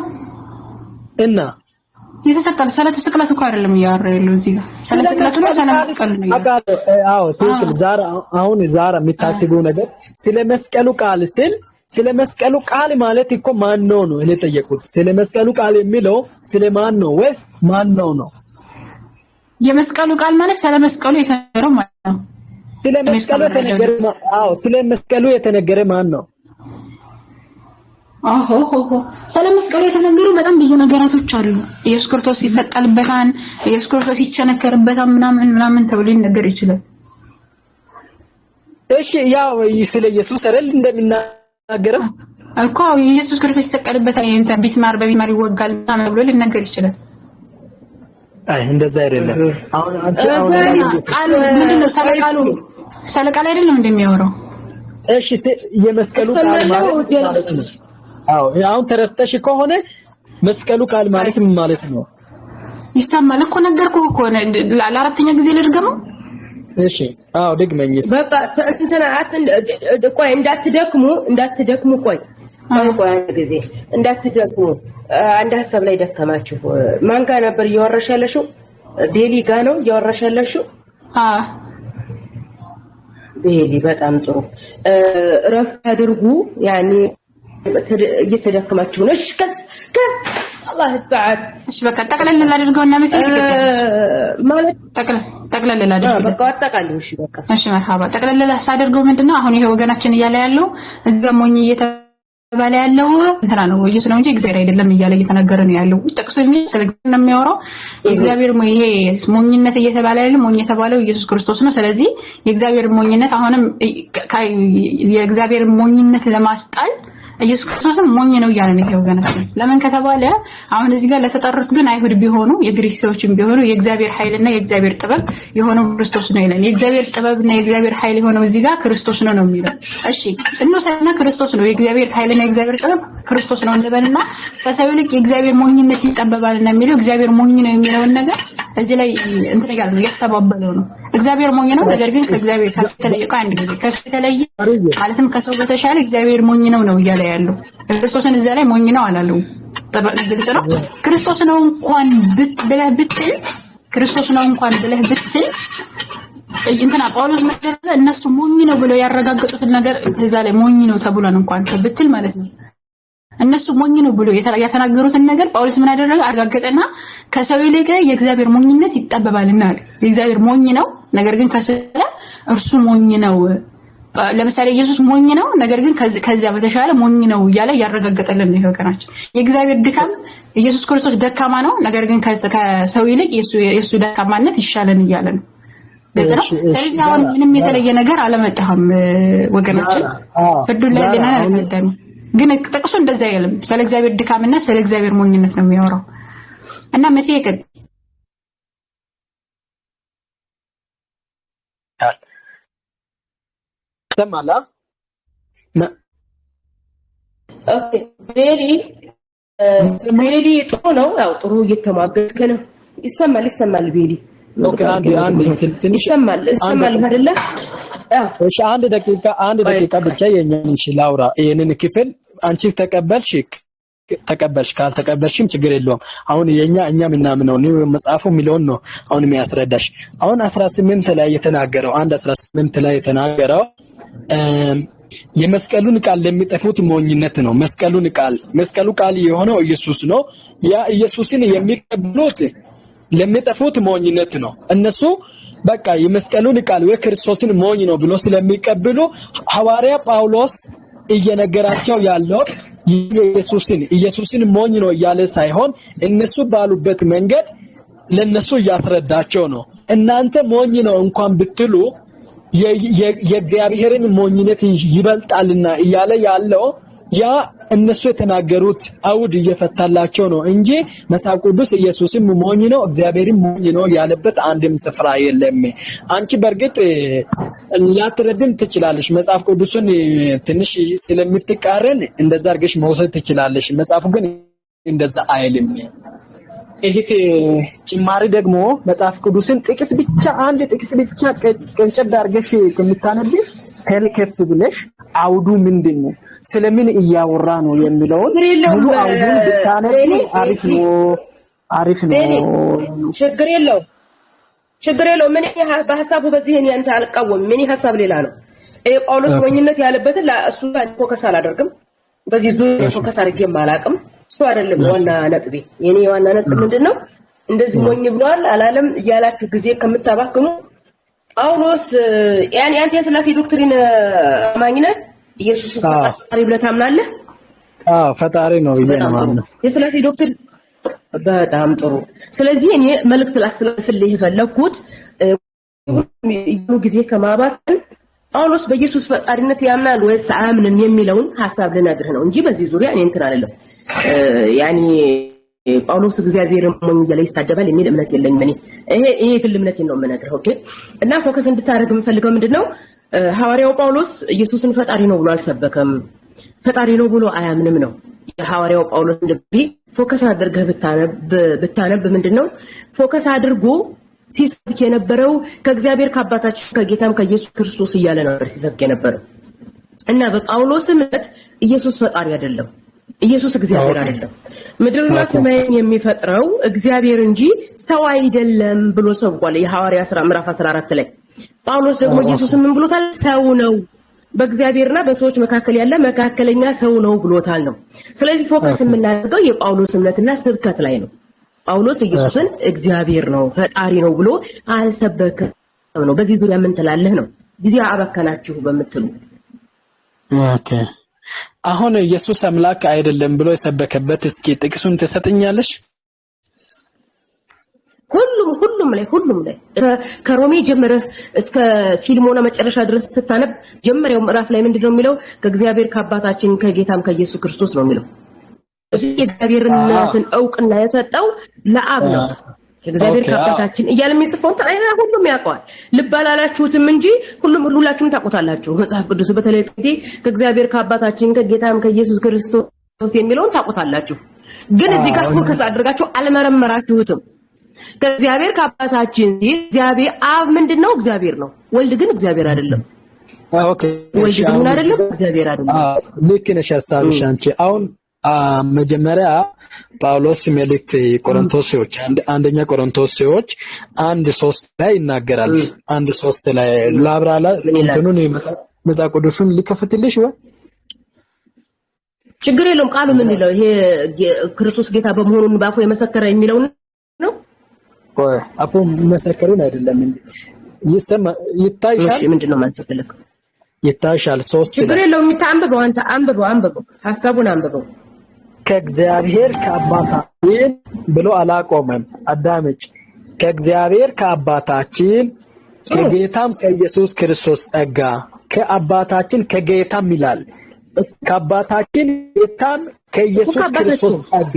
እና የተሰቀለ ስለተሰቀለ እኮ አይደለም እያወራ ያለው እዚህ ጋር ስለተሰቀለ ነው ስለመስቀል ነው። አዎ ትክክል። አሁን ዛራ የሚታስበው ነገር ስለመስቀሉ ቃል ስል ስለመስቀሉ ቃል ማለት እኮ ማን ነው እኔ ጠየቁት። ስለመስቀሉ ቃል የሚለው ስለማን ነው ወይስ ማን ነው? የመስቀሉ ቃል ማለት ስለመስቀሉ የተነገረው ማለት ነው። ስለመስቀሉ የተነገረ ማን ነው? ስለመስቀሉ የተነገሩ በጣም ብዙ ነገራቶች አሉ። ኢየሱስ ክርስቶስ ይሰቀልበታል፣ ኢየሱስ ክርስቶስ ይቸነከርበታል ምናምን ተብሎ ሊነገር ይችላል። እሺ ያው ስለ ኢየሱስ አይደል እንደሚናገረው እኮ ኢየሱስ ክርስቶስ ይሰቀልበታል፣ ቢስማር በቢስማር ይወጋል ምናምን ብሎ ሊነገር ይችላል። አይ እንደዛ አይደለም። አሁን አንቺ ቃሉ ምንድነው? ሰለቃል አይደለም እንደሚያወራው። እሺ የመስቀሉ ቃል ማለት ነው። አዎ አሁን ተረስተሽ ከሆነ መስቀሉ ቃል ማለት ምን ማለት ነው? ይሰማል እኮ ነገርኩህ እኮ ለአራተኛ ጊዜ ልድገመው። እሺ አዎ ደግመኝስ። በቃ እንትና ቆይ እንዳትደክሙ ቆይ አንድ ጊዜ እንዳትደክሙ። አንድ ሐሳብ ላይ ደከማችሁ። ማን ጋር ነበር እያወራሽ ያለሽው? ቤሊ ጋር ነው እያወራሽ ያለሽው? ቤሊ በጣም ጥሩ። ረፍት አድርጉ። ያኔ እየተደከማችሁ ነው። እሺ አላህ ተዓት። እሺ በቃ ጠቅለል ላድርገውና መሰለኝ ማለት ጠቅለል ላድርገው። በቃ አጠቃልለው። እሺ በቃ እሺ መርሐባ። ጠቅለል ላድርገው ምንድነው አሁን ይሄ ወገናችን እያለ ያለው እዚጋ ሞኝ እየተባለ ያለው እንትና ነው ኢየሱስ ነው እንጂ እግዚአብሔር አይደለም እያለ እየተናገረ ነው ያለው። ጥቅሱ ስለዚህ ነው የሚያወራው። የእግዚአብሔር ይሄ ሞኝነት እየተባለ ያለው ሞኝ የተባለው ኢየሱስ ክርስቶስ ነው። ስለዚህ የእግዚአብሔር ሞኝነት አሁንም የእግዚአብሔር ሞኝነት ለማስጣል ኢየሱስ ክርስቶስም ሞኝ ነው እያለ ነው ወገናችን። ለምን ከተባለ አሁን እዚህ ጋር ለተጠሩት ግን አይሁድ ቢሆኑ የግሪክ ሰዎችም ቢሆኑ የእግዚአብሔር ኃይልና የእግዚአብሔር ጥበብ የሆነው ክርስቶስ ነው ይላል። የእግዚአብሔር ጥበብና የእግዚአብሔር ኃይል የሆነው እዚህ ጋር ክርስቶስ ነው የሚለው። እሺ እንወሰድና ክርስቶስ ነው የእግዚአብሔር ኃይልና የእግዚአብሔር ጥበብ ክርስቶስ ነው እንበልና ከሰው ይልቅ የእግዚአብሔር ሞኝነት ይጠበባልና የሚለው እግዚአብሔር ሞኝ ነው የሚለውን ነገር እዚህ ላይ እንትን ይላል ነው ያስተባበለው ነው። እግዚአብሔር ሞኝ ነው፣ ነገር ግን ከእግዚአብሔር ከተለየ አንድ ጊዜ ከተለየ ማለትም ከሰው በተሻለ እግዚአብሔር ሞኝ ነው እያለ ያለው። ክርስቶስን እዛ ላይ ሞኝ ነው አላለው። ግልጽ ነው። ክርስቶስ ነው እንኳን ብለህ ብትል እንትና ጳውሎስ መሰለ እነሱ ሞኝ ነው ብለው ያረጋገጡትን ነገር ከዛ ላይ ሞኝ ነው ተብሏል እንኳን ብትል ማለት ነው። እነሱ ሞኝ ነው ብሎ የተናገሩትን ነገር ጳውሎስ ምን አደረገ? አረጋገጠና ከሰው ይልቅ የእግዚአብሔር ሞኝነት ይጠበባልና አለ። የእግዚአብሔር ሞኝ ነው፣ ነገር ግን ከሰው እርሱ ሞኝ ነው። ለምሳሌ ኢየሱስ ሞኝ ነው፣ ነገር ግን ከዚያ በተሻለ ሞኝ ነው እያለ ያረጋገጠልን ነው ወገናችን። የእግዚአብሔር ድካም ኢየሱስ ክርስቶስ ደካማ ነው፣ ነገር ግን ከሰው ይልቅ የሱ ደካማነት ይሻለን እያለ ነው። ስለዚህ አሁን ምንም የተለየ ነገር አለመጣም ወገናችን። ፍርዱን ላይ ለና አልተደም ግን ጥቅሱ እንደዛ አይልም። ስለ እግዚአብሔር ድካምና ስለ እግዚአብሔር ሞኝነት ነው የሚያወራው። እና መሲህ ይቀጥ ተማላ ኦኬ ቤሊ ጥሩ ነው። ያው ጥሩ እየተማገድክ ነው። ይሰማል ቤሊ ኦኬ አንድ ትንሽ ይሰማል አይደለ? እሺ አንድ ደቂቃ ብቻ የኛን ላውራ። ይሄንን ክፍል አንቺ ተቀበልሽ ካልተቀበልሽም ችግር የለውም። አሁን እኛ ምናምነው ነው መጽሐፉ የሚለውን ነው አሁን የሚያስረዳሽ። አሁን 18 ላይ የተናገረው 18 ላይ የተናገረው የመስቀሉን ቃል ለሚጠፉት ሞኝነት ነው። መስቀሉ ቃል የሆነው ኢየሱስ ነው። ያ ኢየሱስን የሚቀበሉት ለሚጠፉት ሞኝነት ነው። እነሱ በቃ የመስቀሉን ቃል ወይ ክርስቶስን ሞኝ ነው ብሎ ስለሚቀበሉ ሐዋርያ ጳውሎስ እየነገራቸው ያለው ኢየሱስን ሞኝ ነው እያለ ሳይሆን እነሱ ባሉበት መንገድ ለነሱ እያስረዳቸው ነው። እናንተ ሞኝ ነው እንኳን ብትሉ የእግዚአብሔርን ሞኝነት ይበልጣልና እያለ ያለው ያ እነሱ የተናገሩት አውድ እየፈታላቸው ነው እንጂ መጽሐፍ ቅዱስ ኢየሱስም ሞኝ ነው እግዚአብሔርም ሞኝ ነው ያለበት አንድም ስፍራ የለም። አንቺ በርግጥ ላትረድም ትችላለሽ። መጽሐፍ ቅዱስን ትንሽ ስለምትቃረን እንደዛ አድርገሽ መውሰድ ትችላለሽ። መጽሐፉ ግን እንደዛ አይልም። እህት ጭማሪ ደግሞ መጽሐፍ ቅዱስን አንድ ጥቅስ ብቻ ቀንጨብ አድርገሽ ከምታነቢ ከፍ ብለሽ አውዱ ምንድነው ስለምን እያወራ ነው የሚለውን ሙሉ አውዱን ብታነቢ አሪፍ ነው። አሪፍ ነው። ችግር የለው ምን በሐሳቡ በዚህ እኔ አንተ አልቃወም ምን ሐሳብ ሌላ ነው። ጳውሎስ ሞኝነት ያለበትን እሱ ጋር ፎከስ አላደርግም። በዚህ ዙሪያ ፎከስ አድርጌም አላቅም። እሱ አይደለም ዋና ነጥቤ። የኔ ዋና ነጥብ ምንድነው? እንደዚህ ሞኝ ብሏል አላለም እያላችሁ ጊዜ ከምታባክኑ ጳውሎስ ያን አንተ የሥላሴ ዶክትሪን አማኝ ነህ? ኢየሱስ ፈጣሪ ብለህ ታምናለህ? ፈጣሪ ነው ብዬ ነው ማምነው። የሥላሴ ዶክትሪን በጣም ጥሩ። ስለዚህ እኔ መልእክት ላስተላልፍልህ የፈለኩት ጊዜ ከማባከን ጳውሎስ በኢየሱስ ፈጣሪነት ያምናል ወይስ አያምንም የሚለውን ሐሳብ ልነግርህ ነው እንጂ በዚህ ዙሪያ እኔ እንትን አይደለም። ያኒ ጳውሎስ እግዚአብሔር ሞኝ እያለ ይሳደባል የሚል እምነት የለኝም። ይሄ ግል እምነቴን ነው የምነግርህ። ኦኬ። እና ፎከስ እንድታደርግ የምፈልገው ምንድነው ሐዋርያው ጳውሎስ ኢየሱስን ፈጣሪ ነው ብሎ አልሰበከም። ፈጣሪ ነው ብሎ አያምንም ነው የሐዋርያው ጳውሎስ። እንግዲህ ፎከስ አድርገህ ብታነብ ምንድነው ፎከስ አድርጎ ሲሰብክ የነበረው ከእግዚአብሔር ከአባታችን ከጌታም ከኢየሱስ ክርስቶስ እያለ ነበር ሲሰብክ የነበረው። እና በጳውሎስ እምነት ኢየሱስ ፈጣሪ አይደለም፣ ኢየሱስ እግዚአብሔር አይደለም። ምድርና ሰማይን የሚፈጥረው እግዚአብሔር እንጂ ሰው አይደለም ብሎ ሰብኳል። የሐዋርያ ሥራ ምዕራፍ 14 ላይ ጳውሎስ ደግሞ ኢየሱስ ምን ብሎታል? ሰው ነው፣ በእግዚአብሔርና በሰዎች መካከል ያለ መካከለኛ ሰው ነው ብሎታል ነው። ስለዚህ ፎከስ የምናደርገው የጳውሎስ እምነትና ስብከት ላይ ነው። ጳውሎስ ኢየሱስን እግዚአብሔር ነው ፈጣሪ ነው ብሎ አልሰበከም ነው። በዚህ ዙሪያ ምን ትላለህ ነው ጊዜ አባከናችሁ በምትሉ። ኦኬ አሁን ኢየሱስ አምላክ አይደለም ብሎ የሰበከበት እስኪ ጥቅሱን ትሰጥኛለሽ? ሁሉም ላይ ከሮሜ ጀምረህ እስከ ፊልሞና መጨረሻ ድረስ ስታነብ ጀመሪያው ምዕራፍ ላይ ምንድነው የሚለው? ከእግዚአብሔር ከአባታችን ከጌታም ከኢየሱስ ክርስቶስ ነው የሚለው። እግዚአብሔርነትን እውቅና የሰጠው ለአብ ነው። ከእግዚአብሔር ከአባታችን እያለ የሚጽፈው ሁሉም ያውቀዋል። ልብ አላላችሁትም እንጂ ሁላችሁም ታውቁታላችሁ። መጽሐፍ ቅዱስ በተለይ ከእግዚአብሔር ከአባታችን ከጌታም ከኢየሱስ ክርስቶስ የሚለውን ታውቁታላችሁ። ግን እዚህ ጋር ፎከስ አድርጋችሁ አልመረመራችሁትም። ከእግዚአብሔር ከአባታችን እግዚአብሔር አብ ምንድነው? እግዚአብሔር ነው። ወልድ ግን እግዚአብሔር አይደለም። ኦኬ ወልድ ግን አይደለም፣ እግዚአብሔር አይደለም። ልክ ነሽ ሐሳብሽ አንቺ። አሁን መጀመሪያ ጳውሎስ መልእክት ቆሮንቶስዮች አንደኛ ቆሮንቶስዮች 1:3 ላይ ይናገራል። 1:3 ላይ ላብራላ እንትኑን መጽሐፍ ቅዱስን ሊከፍትልሽ ወይ? ችግር የለውም። ቃሉ ምን ይለው? ይሄ ክርስቶስ ጌታ በመሆኑን ባፉ የመሰከረ የሚለው ነው። አፉ መሰከሩን አይደለም እንዴ? ይታይሻል። እሺ ምንድነው ማለት ፈልክ? ይታይሻል 3 ችግር የለውም። አንተ አንብበው ሐሳቡን አንብበው። ከእግዚአብሔር ከአባታችን ብሎ አላቆመም። አዳምጭ። ከእግዚአብሔር ከአባታችን ከጌታም ከኢየሱስ ክርስቶስ ጸጋ ከአባታችን ከጌታም ይላል። ከአባታችን ጌታም ከኢየሱስ ክርስቶስ ጸጋ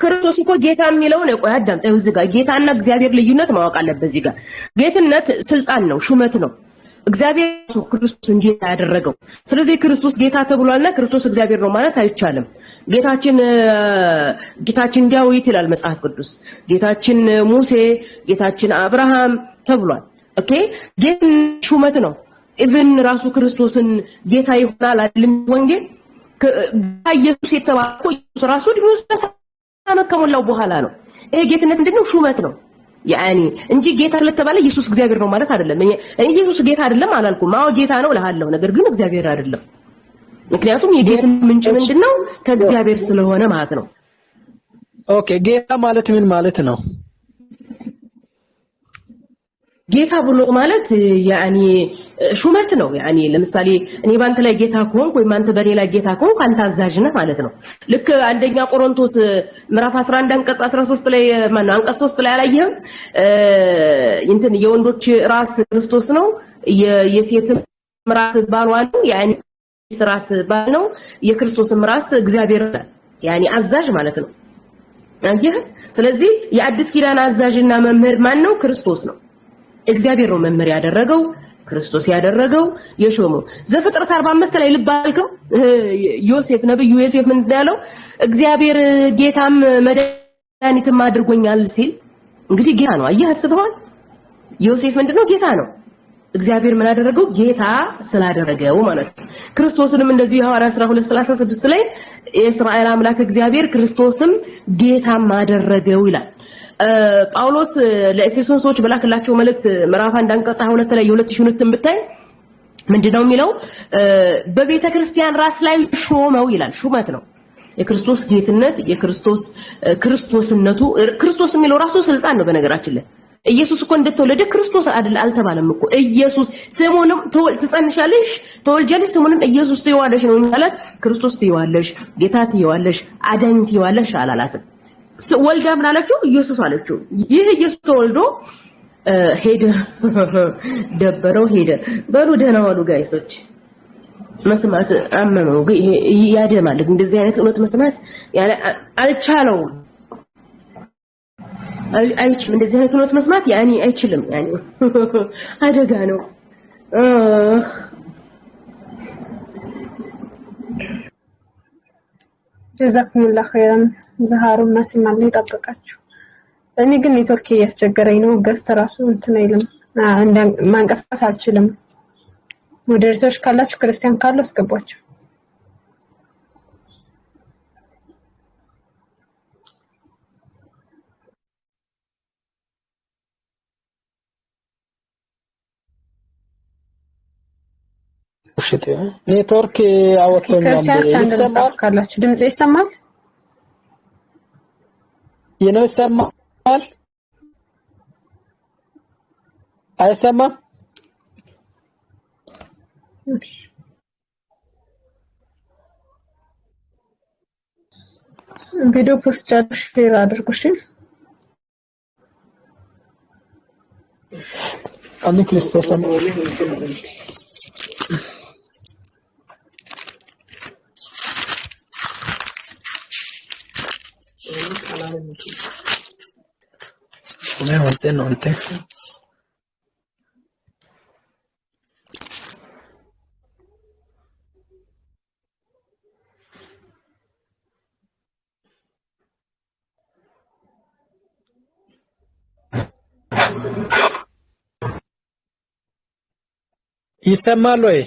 ክርስቶስ እኮ ጌታ የሚለው ነው። ቆይ አዳምጠው። እዚህ ጋር ጌታና እግዚአብሔር ልዩነት ማወቅ አለበት። እዚህ ጋር ጌትነት ስልጣን ነው፣ ሹመት ነው። እግዚአብሔር ክርስቶስን ጌታ ያደረገው። ስለዚህ ክርስቶስ ጌታ ተብሏልና ክርስቶስ እግዚአብሔር ነው ማለት አይቻልም። ጌታችን ዳዊት ይላል መጽሐፍ ቅዱስ፣ ጌታችን ሙሴ፣ ጌታችን አብርሃም ተብሏል። ኦኬ ጌትነት ሹመት ነው። ኢቭን ራሱ ክርስቶስን ጌታ ይሆናል አይደለም ወንጌል ኢየሱስ የተባለው ኢየሱስ ራሱ ድምጽ ተመከመላው በኋላ ነው። ይሄ ጌትነት ምንድነው? ሹመት ነው ያኒ እንጂ ጌታ ስለተባለ ኢየሱስ እግዚአብሔር ነው ማለት አይደለም። እኔ ኢየሱስ ጌታ አይደለም አላልኩም። አዎ ጌታ ነው እልሃለሁ፣ ነገር ግን እግዚአብሔር አይደለም። ምክንያቱም የጌትነት ምንጭ ምንድነው? ከእግዚአብሔር ስለሆነ ማለት ነው። ኦኬ ጌታ ማለት ምን ማለት ነው? ጌታ ብሎ ማለት ያኒ ሹመት ነው። ያኒ ለምሳሌ እኔ ባንተ ላይ ጌታ ከሆንኩ ወይ አንተ በኔ ላይ ጌታ ከሆንኩ አንተ አዛዥ ነህ ማለት ነው። ልክ አንደኛ ቆሮንቶስ ምዕራፍ 11 አንቀጽ 13 ላይ ማነው አንቀጽ 3 ላይ አላየህም? እንትን የወንዶች ራስ ክርስቶስ ነው፣ የሴትም ራስ ባሏ ነው። ያኒ ራስ ባል ነው፣ የክርስቶስም ራስ እግዚአብሔር ነው። ያኒ አዛዥ ማለት ነው። አየህ? ስለዚህ የአዲስ ኪዳን አዛዥና መምህር ማን ነው? ክርስቶስ ነው። እግዚአብሔር ነው መምህር ያደረገው፣ ክርስቶስ ያደረገው የሾመው። ዘፍጥረት 45 ላይ ልብ አልከው ዮሴፍ ነብዩ ዮሴፍ ምን እንዳለው? እግዚአብሔር ጌታም መድኃኒትም አድርጎኛል ሲል እንግዲህ ጌታ ነው። አየህ አስበዋል? ዮሴፍ ምንድነው? ጌታ ነው። እግዚአብሔር ምን አደረገው? ጌታ ስላደረገው ማለት ነው። ክርስቶስንም እንደዚሁ የሐዋርያት ሥራ 2:36 ላይ የእስራኤል አምላክ እግዚአብሔር ክርስቶስም ጌታም አደረገው ይላል። ጳውሎስ ለኤፌሶን ሰዎች በላከላቸው መልእክት ምዕራፍ 1 አንቀጽ 2 ላይ የ2002 ብታይ ምንድነው የሚለው? በቤተ ክርስቲያን ራስ ላይ ሾመው ይላል። ሹመት ነው። የክርስቶስ ጌትነት፣ የክርስቶስ ክርስቶስነቱ። ክርስቶስ የሚለው ራሱ ስልጣን ነው በነገራችን ላይ። ኢየሱስ እኮ እንደተወለደ ክርስቶስ አይደል አልተባለም እኮ። ኢየሱስ ስሙንም ትጸንሻለሽ፣ ተወልጃለሽ፣ ስሙንም ኢየሱስ ትይዋለሽ ነው ማለት። ክርስቶስ ትይዋለሽ፣ ጌታ ትይዋለሽ፣ አዳኝ ትይዋለሽ አላላትም። ወልዳ ምን አለችው? ኢየሱስ አለችው። ይህ ኢየሱስ ተወልዶ ሄደ፣ ደበረው፣ ሄደ። በሉ ደህና ዋሉ ጋይሶች። መስማት አመመው፣ ያደማል። እንደዚህ አይነት እውነት መስማት ያለ አልቻለውም። አይችልም። እንደዚህ አይነት እውነት መስማት ያኔ አይችልም። ያኔ አደጋ ነው። ጀዛኩሙላህ ኸይራን። ዘሃሩና ሲማል ይጠብቃችሁ። እኔ ግን ኔትወርክ እያስቸገረኝ ነው። ገስት ራሱ እንትን አይልም፣ ማንቀሳቀስ አልችልም። ሞዴሬተሮች ካላችሁ ክርስቲያን ካሉ አስገቧቸው። ኔትወርክ አወጣኛል። ይሰማል ካላችሁ ድምጽ ይሰማል? የነው ይሰማል? አይሰማም? ቪዲዮ ፖስት ሼር አድርጉ። እሺ አሜን። ክርስቶስ ነው እንዴ? ይሰማል ወይ?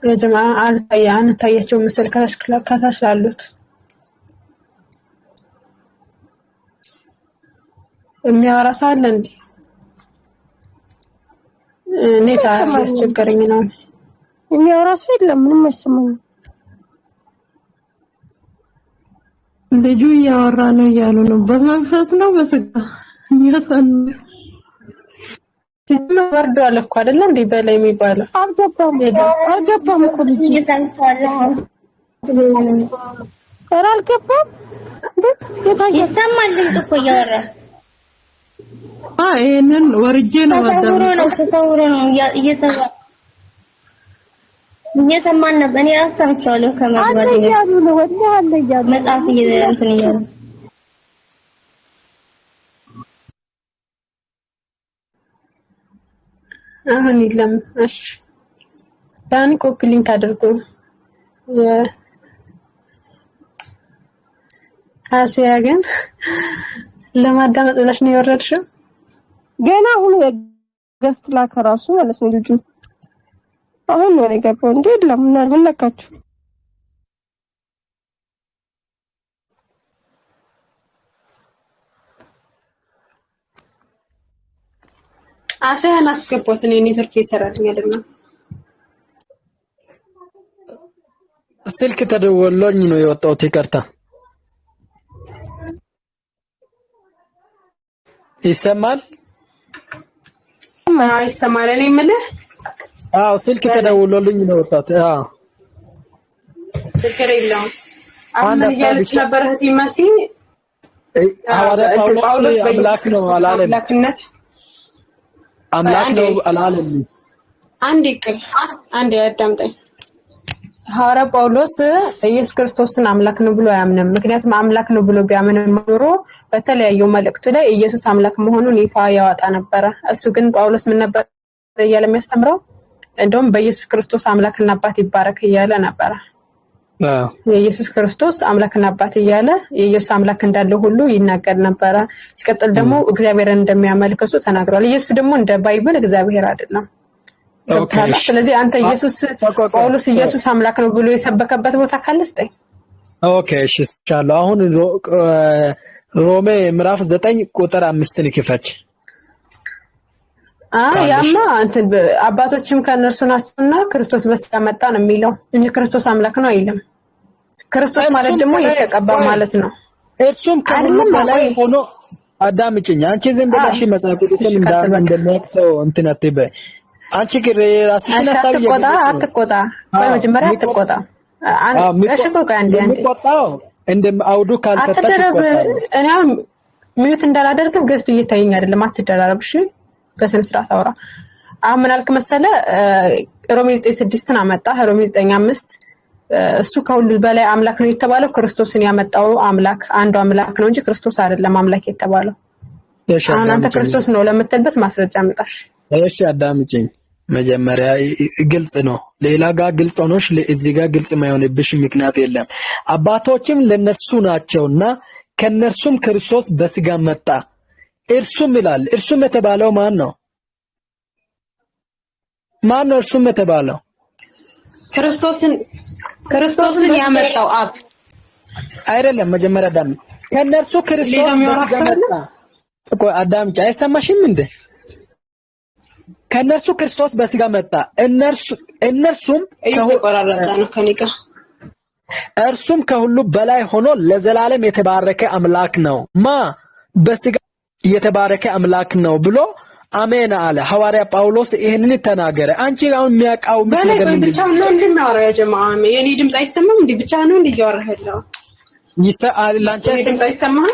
የጀማ አልታያን ታያቸው ምስል ከታች ላሉት የሚያወራ ሰው አለ እንዴ? ኔታ ያስቸገረኝ ነው። የሚያወራ ሰው የለም፣ ምንም አይሰማኝም። ልጁ እያወራ ነው እያሉ ነው። በመንፈስ ነው በስጋ ያሳን ወርዷል እኮ አይደለ እንዴ? በላይ የሚባለው አልገባም እኮ ልጅ አልገባም። ይሰማል ድምፅ እኮ እያወራ ይሄንን ወርጄ ነው ተሰውሮ ነው እየሰማን ነበር። እኔ ራሱ ሰምቻለሁ ከመግባት መጽሐፍ እንትን እያሉ አሁን ይለም። እሺ ዳኒ ኮፒ ሊንክ አድርጎ አሲያ ግን ለማዳመጥ ብለሽ ነው የወረድሽው? ገና አሁን ገስት ላከ ራሱ ማለት ነው ልጁ። አሁን ነው የገባው እንዴ? ለምን ነካችሁ? አሲያን አስገቦት። እኔ ኔትወርክ ይሰራልኝ አይደለም። ስልክ ተደወሎኝ ነው የወጣሁት። ይቅርታ። ይሰማል? ይሰማል። እኔ የምልህ ስልክ ተደውሎልኝ ነው የወጣሁት። ችግር የለውም። አሁን አንድ ሀሳብ እያለች ብቻ ነበር እህቴ መሲ ሐዋርያ ጳውሎስ አምላክ ነው አላለም። አምላክነት አምላክ ነው አላለም። አንድ ያዳምጠኝ። ሐዋርያ ጳውሎስ ኢየሱስ ክርስቶስን አምላክ ነው ብሎ አያምንም። ምክንያቱም አምላክ ነው ብሎ ቢያምን ኖሮ በተለያዩ መልእክቱ ላይ ኢየሱስ አምላክ መሆኑን ይፋ ያወጣ ነበር። እሱ ግን ጳውሎስ ምን ነበር እያለ የሚያስተምረው? እንደውም በኢየሱስ ክርስቶስ አምላክና አባት ይባረክ እያለ ነበር። የኢየሱስ ክርስቶስ አምላክና አባት እያለ የኢየሱስ አምላክ እንዳለው ሁሉ ይናገር ነበር። ሲቀጥል ደግሞ እግዚአብሔርን እንደሚያመልክ እሱ ተናግሯል። ኢየሱስ ደግሞ እንደ ባይብል እግዚአብሔር አይደለም። ስለዚህ አንተ ጳውሎስ ኢየሱስ አምላክ ነው ብሎ የሰበከበት ቦታ ካለ ስጠኝ። ኦኬ እሺ ስቻለሁ። አሁን ሮሜ ምዕራፍ 9 ቁጥር 5 ክፈች። ያማ እንትን አባቶችም ከነርሱ ናቸውና ክርስቶስ በስጋ መጣ ነው የሚለው እንጂ ክርስቶስ አምላክ ነው አይልም። ክርስቶስ ማለት ደግሞ የተቀባ ማለት ነው። እርሱም ከሁሉም በላይ ሆኖ አዳምጪኝ። አንቺ ዝም ብለሽ መጽሐፍ ቅዱስን እንደሚያውቅ ሰው እንትን አትበይ። አንቺ ግን ራስሽን ሐሳብ አትቆጣ። ቆይ መጀመሪያ አትቆጣ። የሚቆጣው እንደም አውዱ ካልፈታሽ ይቆጣል። እኔ ሚዩት እንዳላደርግ ገዝቱ እየታየኝ አይደለም። አትደራረብ እሺ። በስነ ስርዓት አውራ። አሁን ምን አልክ መሰለ ሮሜ 9:6 አመጣ። ሮሜ 9:5 እሱ ከሁሉ በላይ አምላክ ነው የተባለው ክርስቶስን ያመጣው አምላክ አንዱ አምላክ ነው እንጂ ክርስቶስ አይደለም አምላክ የተባለው። አሁን አንተ ክርስቶስ ነው ለምትልበት ማስረጃ አመጣሽ። እሺ አዳምጪኝ። መጀመሪያ ግልጽ ነው። ሌላ ጋር ግልጽ ሆኖሽ እዚህ ጋር ግልጽ ማይሆንብሽ ምክንያት የለም። አባቶችም ለነርሱ ናቸውና ከነርሱም ክርስቶስ በስጋ መጣ። እርሱም ይላል። እርሱም የተባለው ማን ነው? ማን ነው እርሱም የተባለው? ክርስቶስን ያመጣው አብ አይደለም። መጀመሪያ አዳም ከነርሱ ክርስቶስ በስጋ መጣ። ቆይ አዳምጪ። አይሰማሽም እንዴ? ከነርሱ ክርስቶስ በስጋ መጣ። እነርሱም እየተቆራረጠ ነው ከኒቃ እርሱም ከሁሉ በላይ ሆኖ ለዘላለም የተባረከ አምላክ ነው። በስጋ የተባረከ አምላክ ነው ብሎ አሜን አለ ሐዋርያ ጳውሎስ። ይሄንን ተናገረ። አንቺ አሁን የሚያውቃው ነገር ምንድነው? ብቻ ነው እንደሚያወራ ያ ጀማዓ የኔ ድምጽ አይሰማም እንዴ? ብቻ ነው እንዴ እያወራህ ያለው? ይሰአል ላንቺ ድምጽ አይሰማም?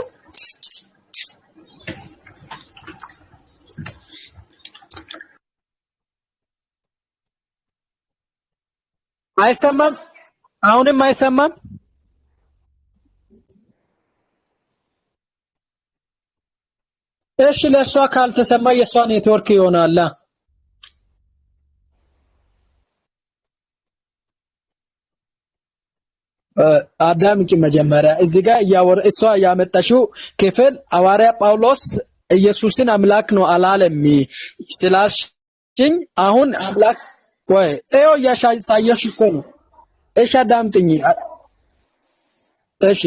አይሰማም? አሁንም አይሰማም? እሺ ለሷ ካልተሰማ የሷ ኔትወርክ ይሆናል። አዳምጪ። መጀመሪያ እዚህ ጋር እሷ ያመጣሽው ክፍል ሐዋርያ ጳውሎስ ኢየሱስን አምላክ ነው አላለም ስላልሽኝ አሁን አምላክ ወይ ኤዮ ያሳየሽ እኮ ነው። እሺ አዳምጪኝ። እሺ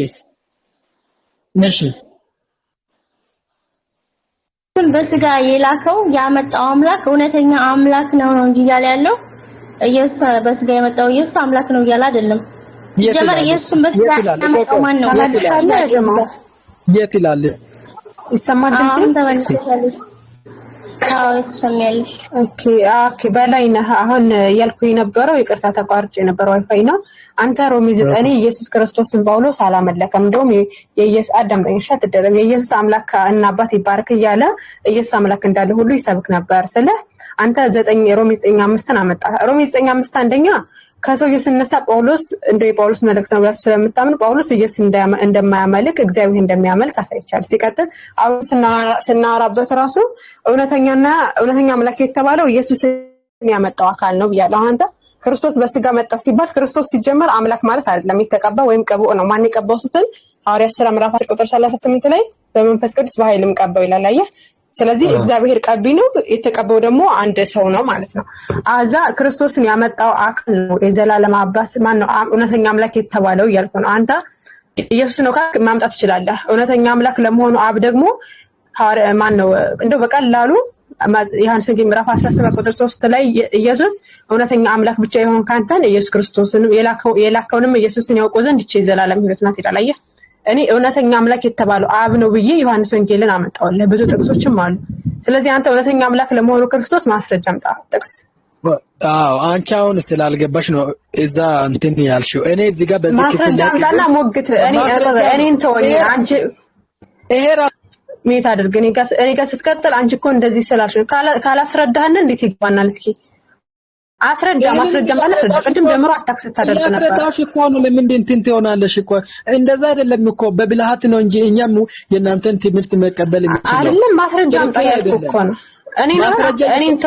በስጋ የላከው ያመጣው አምላክ እውነተኛ አምላክ ነው እንጂ እያለ ያለው ኢየሱስ በስጋ የመጣው ኢየሱስ አምላክ ነው እያለ አይደለም። ሲጀመር ኢየሱስን በስጋ ያመጣው ማን ነው? የት ይላል? ይሰማል ድምጽ? ሰሚያለሽ? ኦኬ በላይ ነህ። አሁን ያልኩ የነበረው ይቅርታ ተቋርጬ ነበር፣ ዋይፋይ ነው። አንተ ሮሜ 9 ኢየሱስ ክርስቶስን ጳውሎስ አላመለከም። እንደውም የኢየሱስ አዳምጠኝ እሺ አትደረም። የኢየሱስ አምላክ እና አባት ይባረክ እያለ ኢየሱስ አምላክ እንዳለ ሁሉ ይሰብክ ነበር። ስለ አንተ ሮሜ 9:5 አመጣ። ሮሜ 9:5 አንደኛ ከሰው ሲነሳ ጳውሎስ እንደው የጳውሎስ መልእክት ነው ብላችሁ ስለምታምን ጳውሎስ ኢየሱስ እንደማያመልክ እግዚአብሔር እንደሚያመልክ አሳይቻለሁ። ሲቀጥል አሁን ስናወራበት ራሱ እውነተኛ አምላክ የተባለው ኢየሱስን ያመጣው አካል ነው ብያለሁ። አንተ ክርስቶስ በስጋ መጣ ሲባል ክርስቶስ ሲጀመር አምላክ ማለት አይደለም፣ የተቀባ ወይም ቀብኦ ነው። ማን የቀባው ስትል ሐዋርያት ሥራ ምዕራፍ 10 ቁጥር 38 ላይ በመንፈስ ቅዱስ በኃይልም ቀባው ይላል። አየህ። ስለዚህ እግዚአብሔር ቀቢ ነው፣ የተቀበው ደግሞ አንድ ሰው ነው ማለት ነው። አዛ ክርስቶስን ያመጣው አካል ነው የዘላለም አባት ማን ነው? እውነተኛ አምላክ የተባለው እያልኩ ነው። አንተ ኢየሱስ ነው ካልክ ማምጣት ትችላለህ። እውነተኛ አምላክ ለመሆኑ አብ ደግሞ ማን ነው? እንደው በቀላሉ ዮሐንስ ወንጌል ምዕራፍ 17 ቁጥር 3 ላይ ኢየሱስ እውነተኛ አምላክ ብቻ ይሆን ካንተን ኢየሱስ ክርስቶስን የላከውንም ኢየሱስን ያውቁ ዘንድ ይህች የዘላለም ሕይወት ናት ይላል። አየህ። እኔ እውነተኛ አምላክ የተባለው አብ ነው ብዬ ዮሐንስ ወንጌልን አመጣውልህ። ብዙ ጥቅሶችም አሉ። ስለዚህ አንተ እውነተኛ አምላክ ለመሆኑ ክርስቶስ ማስረጃ አምጣ ጥቅስ። አዎ አንቺ አሁን ስላልገባሽ ነው እዛ እንትን ያልሽው። እኔ እዚህ ጋር በዚህ ክፍል ማስረዳና ሞግት እኔን ተወኝ። አንቺ ይሄ ሜት አድርግ። እኔ ጋር ስትቀጥል አንቺ እኮ እንደዚህ ስላልሽ ካላስረዳህን እንዴት ይገባናል? እስኪ አስረዳ። ማስረጃ ማለት አስረዳ። ቅድም ጀምሮ አታክስ ታደርግ ነበር። አስረዳሽ እኮ ነው። ለምን እንትን ትሆናለሽ እኮ? እንደዛ አይደለም እኮ በብልሃት ነው እንጂ እኛም የእናንተን ትምህርት መቀበል የሚችለው አይደለም። ማስረጃ ጠያቅ እኮ ነው። እኔን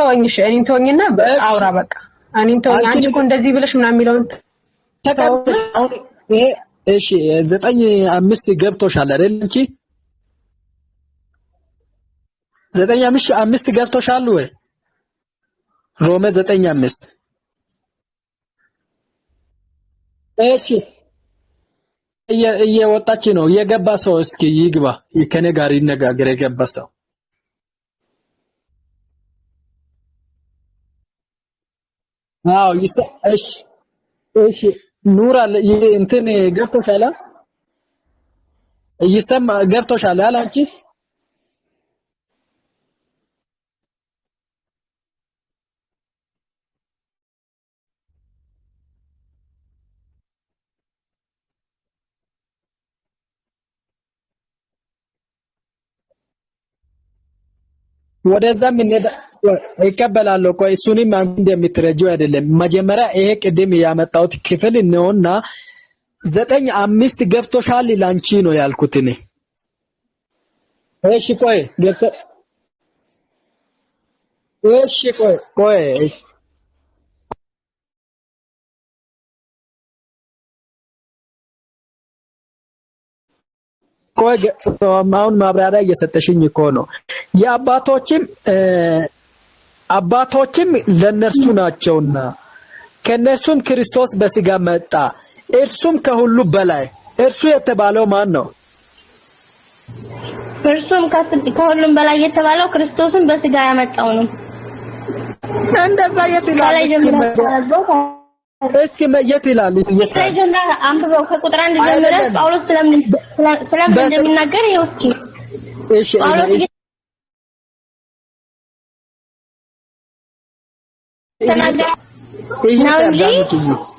ተወኝና አውራ በቃ። እኔን ተወኝ። አንቺ እኮ እንደዚህ ብለሽ ምናምን የሚለውን ተቀበል። አሁን ይሄ እሺ 9:5 ገብቶሻል አይደል? እንቺ 9:5 ገብቶሻል ወይ? ሮሜ 9:5 እሺ እየወጣች ነው። የገባ ሰው እስኪ ይግባ ከኔ ጋር ይነጋገር። የገባ ሰው አዎ እሺ ኑራ እንትን ገብቶሻል? ይሰማ ገብቶሻል አለ አንቺ ወደዛም ይቀበላለሁ። ቆይ እሱንም አንተ እንደምትረጂው አይደለም። መጀመሪያ ይሄ ቅድም ያመጣሁት ክፍል ነውና 9:5 ገብቶሻል ላንቺ ነው ያልኩት እኔ። እሺ ቆይ ቆይ አሁን ማብራሪያ እየሰጠሽኝ እኮ ነው። አባቶችም ለነርሱ ናቸውና ከነርሱም ክርስቶስ በስጋ መጣ፣ እርሱም ከሁሉ በላይ። እርሱ የተባለው ማን ነው? እርሱም ከሁሉም በላይ የተባለው ክርስቶስን በስጋ ያመጣው ነው። እንደዛ የት ይላል? እስኪ የት ይላል? አንብበው ከቁጥር 1 ጀምረህ ጳውሎስ ስለምን እንደሚናገር ይኸው እስኪ። እሺ ጳውሎስ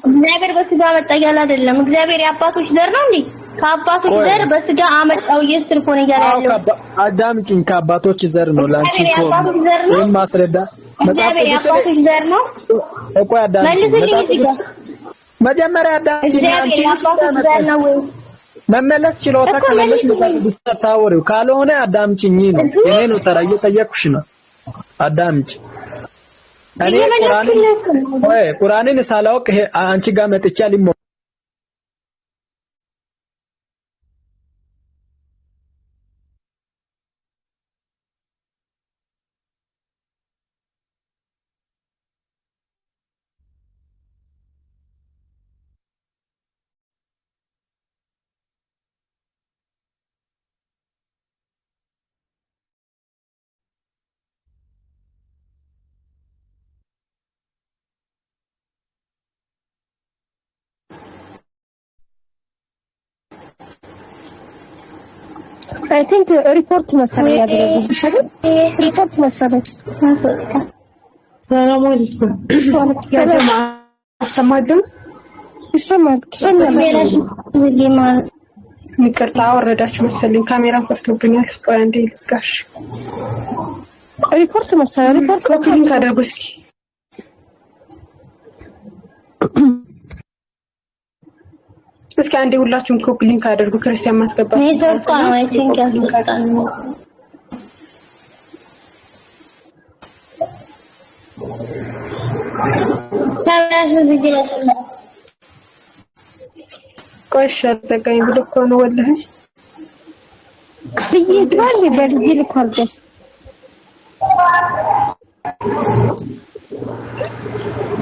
እግዚአብሔር በስጋ መጣ እያለ አይደለም። እግዚአብሔር የአባቶች ዘር ነው እንዴ? ከአባቶች ዘር በስጋ አመጣው ኢየሱስ እኮ ነው እያለ ያለው። አዳምጪኝ። ከአባቶች ዘር ነው ላንቺ እኮ ይሄን ማስረዳ መጽሐፍ ቅዱስ ዘር ነው እኮ። አዳምጪኝ። መጀመሪያ አዳምጪኝ። አንቺ መመለስ ችሎታ ከሌለሽ መጽሐፍ ቅዱስ ታወሪው፣ ካልሆነ አዳምጪኝ ነው። እኔ ነው ተራ እየጠየቅኩሽ ነው። አዳምጪ። እኔ ቁርአንን ሳላውቅ አንቺ ጋር መጥቻ ሊሞ I think report መሰለኝ ያደረጉት ሪፖርት መሰለኝ። ሰላም አለይኩም። አሰማድም ይሰማል። ይቅርታ አወረዳችሁ መሰለኝ። ካሜራ ከፍቶብኛል። ቆይ አንዴ ልዝጋሽ። ሪፖርት መሰለኝ። ሪፖርት ኮፒሊንግ አድርጉ እስኪ። እስኪ አንዴ ሁላችሁም ኮፒ ሊንክ አድርጉ። ክርስቲያን ማስገባት ኔትወርክ ነው። አይ ቲንክ ያስቀጣል። ታላሽ ዝግራ ቆይሽ ዘጋኝ ብሎ እኮ ነው ወላሂ ይድራል በልጅ ኮርደስ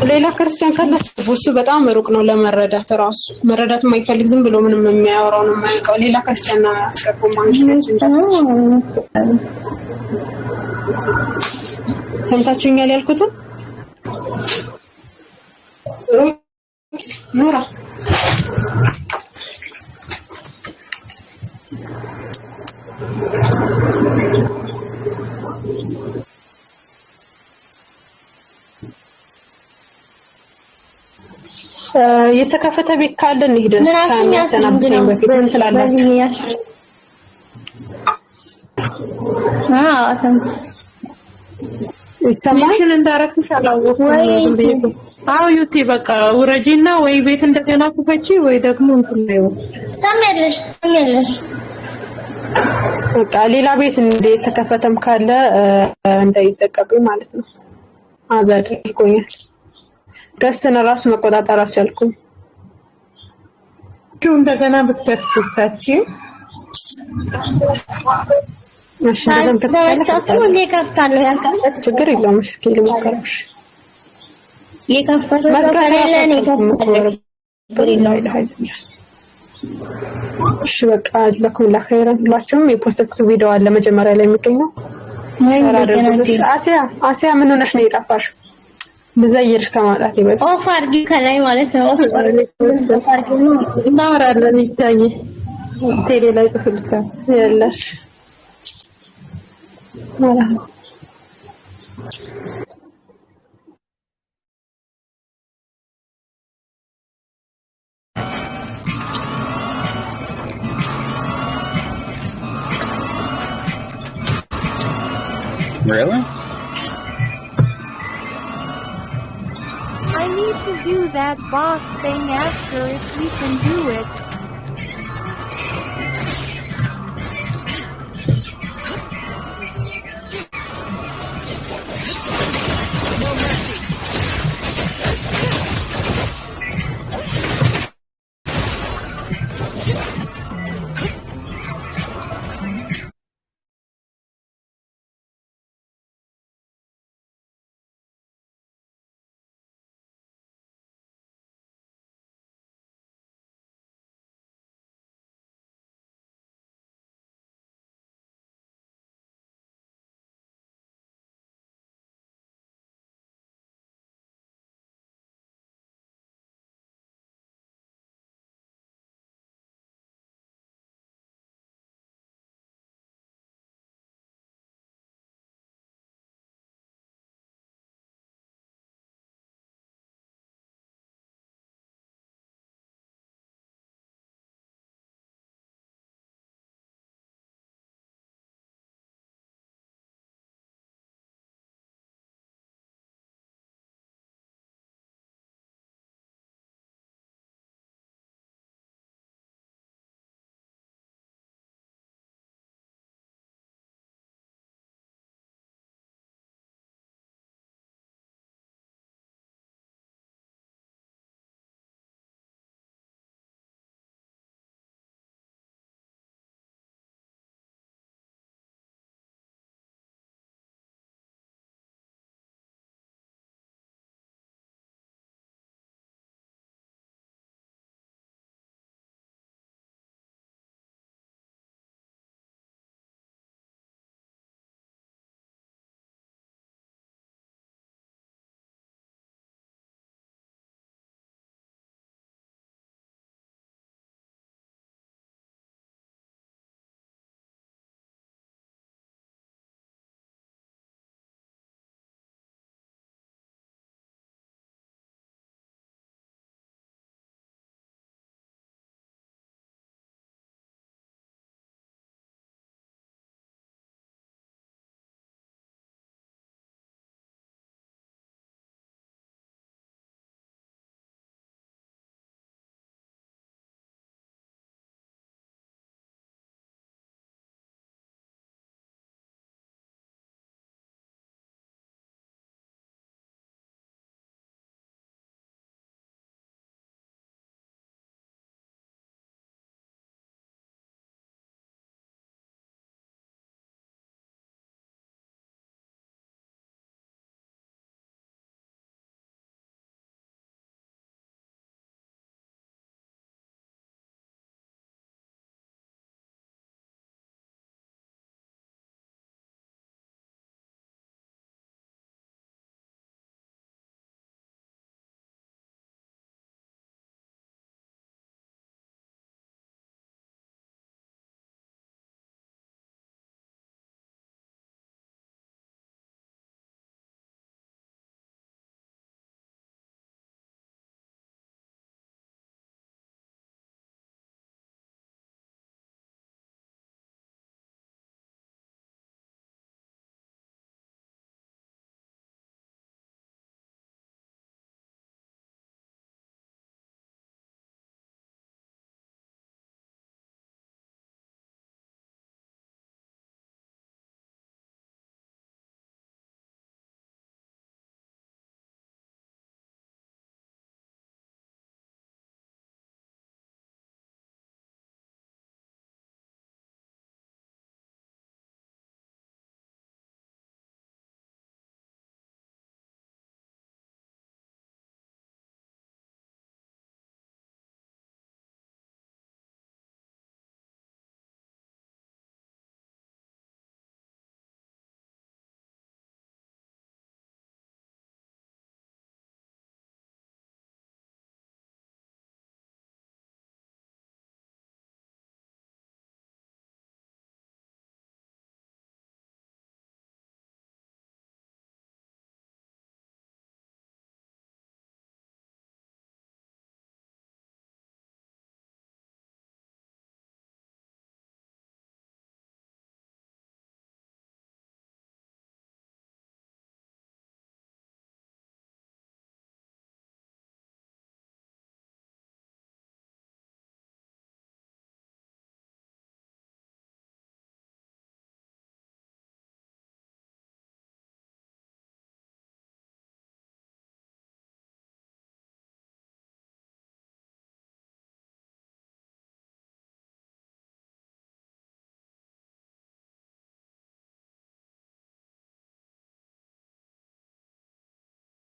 ሌላ ክርስቲያን ካለስ እሱ በጣም ሩቅ ነው ለመረዳት። ራሱ መረዳት የማይፈልግ ዝም ብሎ ምንም የሚያወራው ነው የማያውቀው። ሌላ ክርስቲያን ነው ያስገባው ማለት ነው። ሰምታችሁኛል ያልኩትን ኑራ የተከፈተ ቤት ካለ እንሂድ። ከሚያሰናብተኝ በፊት ምን ትላላችሁ? ይሰማል እንዳረክሽ አላወኩም። አዎ ዩቲ በቃ ውረጂና ወይ ቤት እንደገና ክፈቺ ወይ ደግሞ እንትን ነው ሰማያለሽ በቃ ሌላ ቤት እንደተከፈተም ካለ እንዳይዘቀብኝ ማለት ነው። አዛድ ይቆያል። ገዝተን ራሱ መቆጣጠር አልቻልኩም። እንደገና ብትከፍቺ እሺ እንደዛም ከተቻላችሁ እኔ ከፍታለሁ ያልካል ችግር የለውም። እስኪ ልሞክርሽ የከፈተው ከሌለ እኔ ከፍታለሁ። እሺ በቃ ጀዛኩም ላ ኸይራን። ሁላችሁም የፖስተክቱ ቪዲዮ አለ መጀመሪያ ላይ የሚገኘው። አሲያ ምን ሆነሽ ነው የጠፋሽ? ብዘይርሽ ከማጣት ይበል ኦፍ አድርጊ ከላይ ማለት ነው። ኦፍ አድርጊ እናወራለን። ይታይ ቴሌ ላይ ጽፍልሻል ያለሽ ማለት ነው። Really? I need to do that boss thing after if we can do it.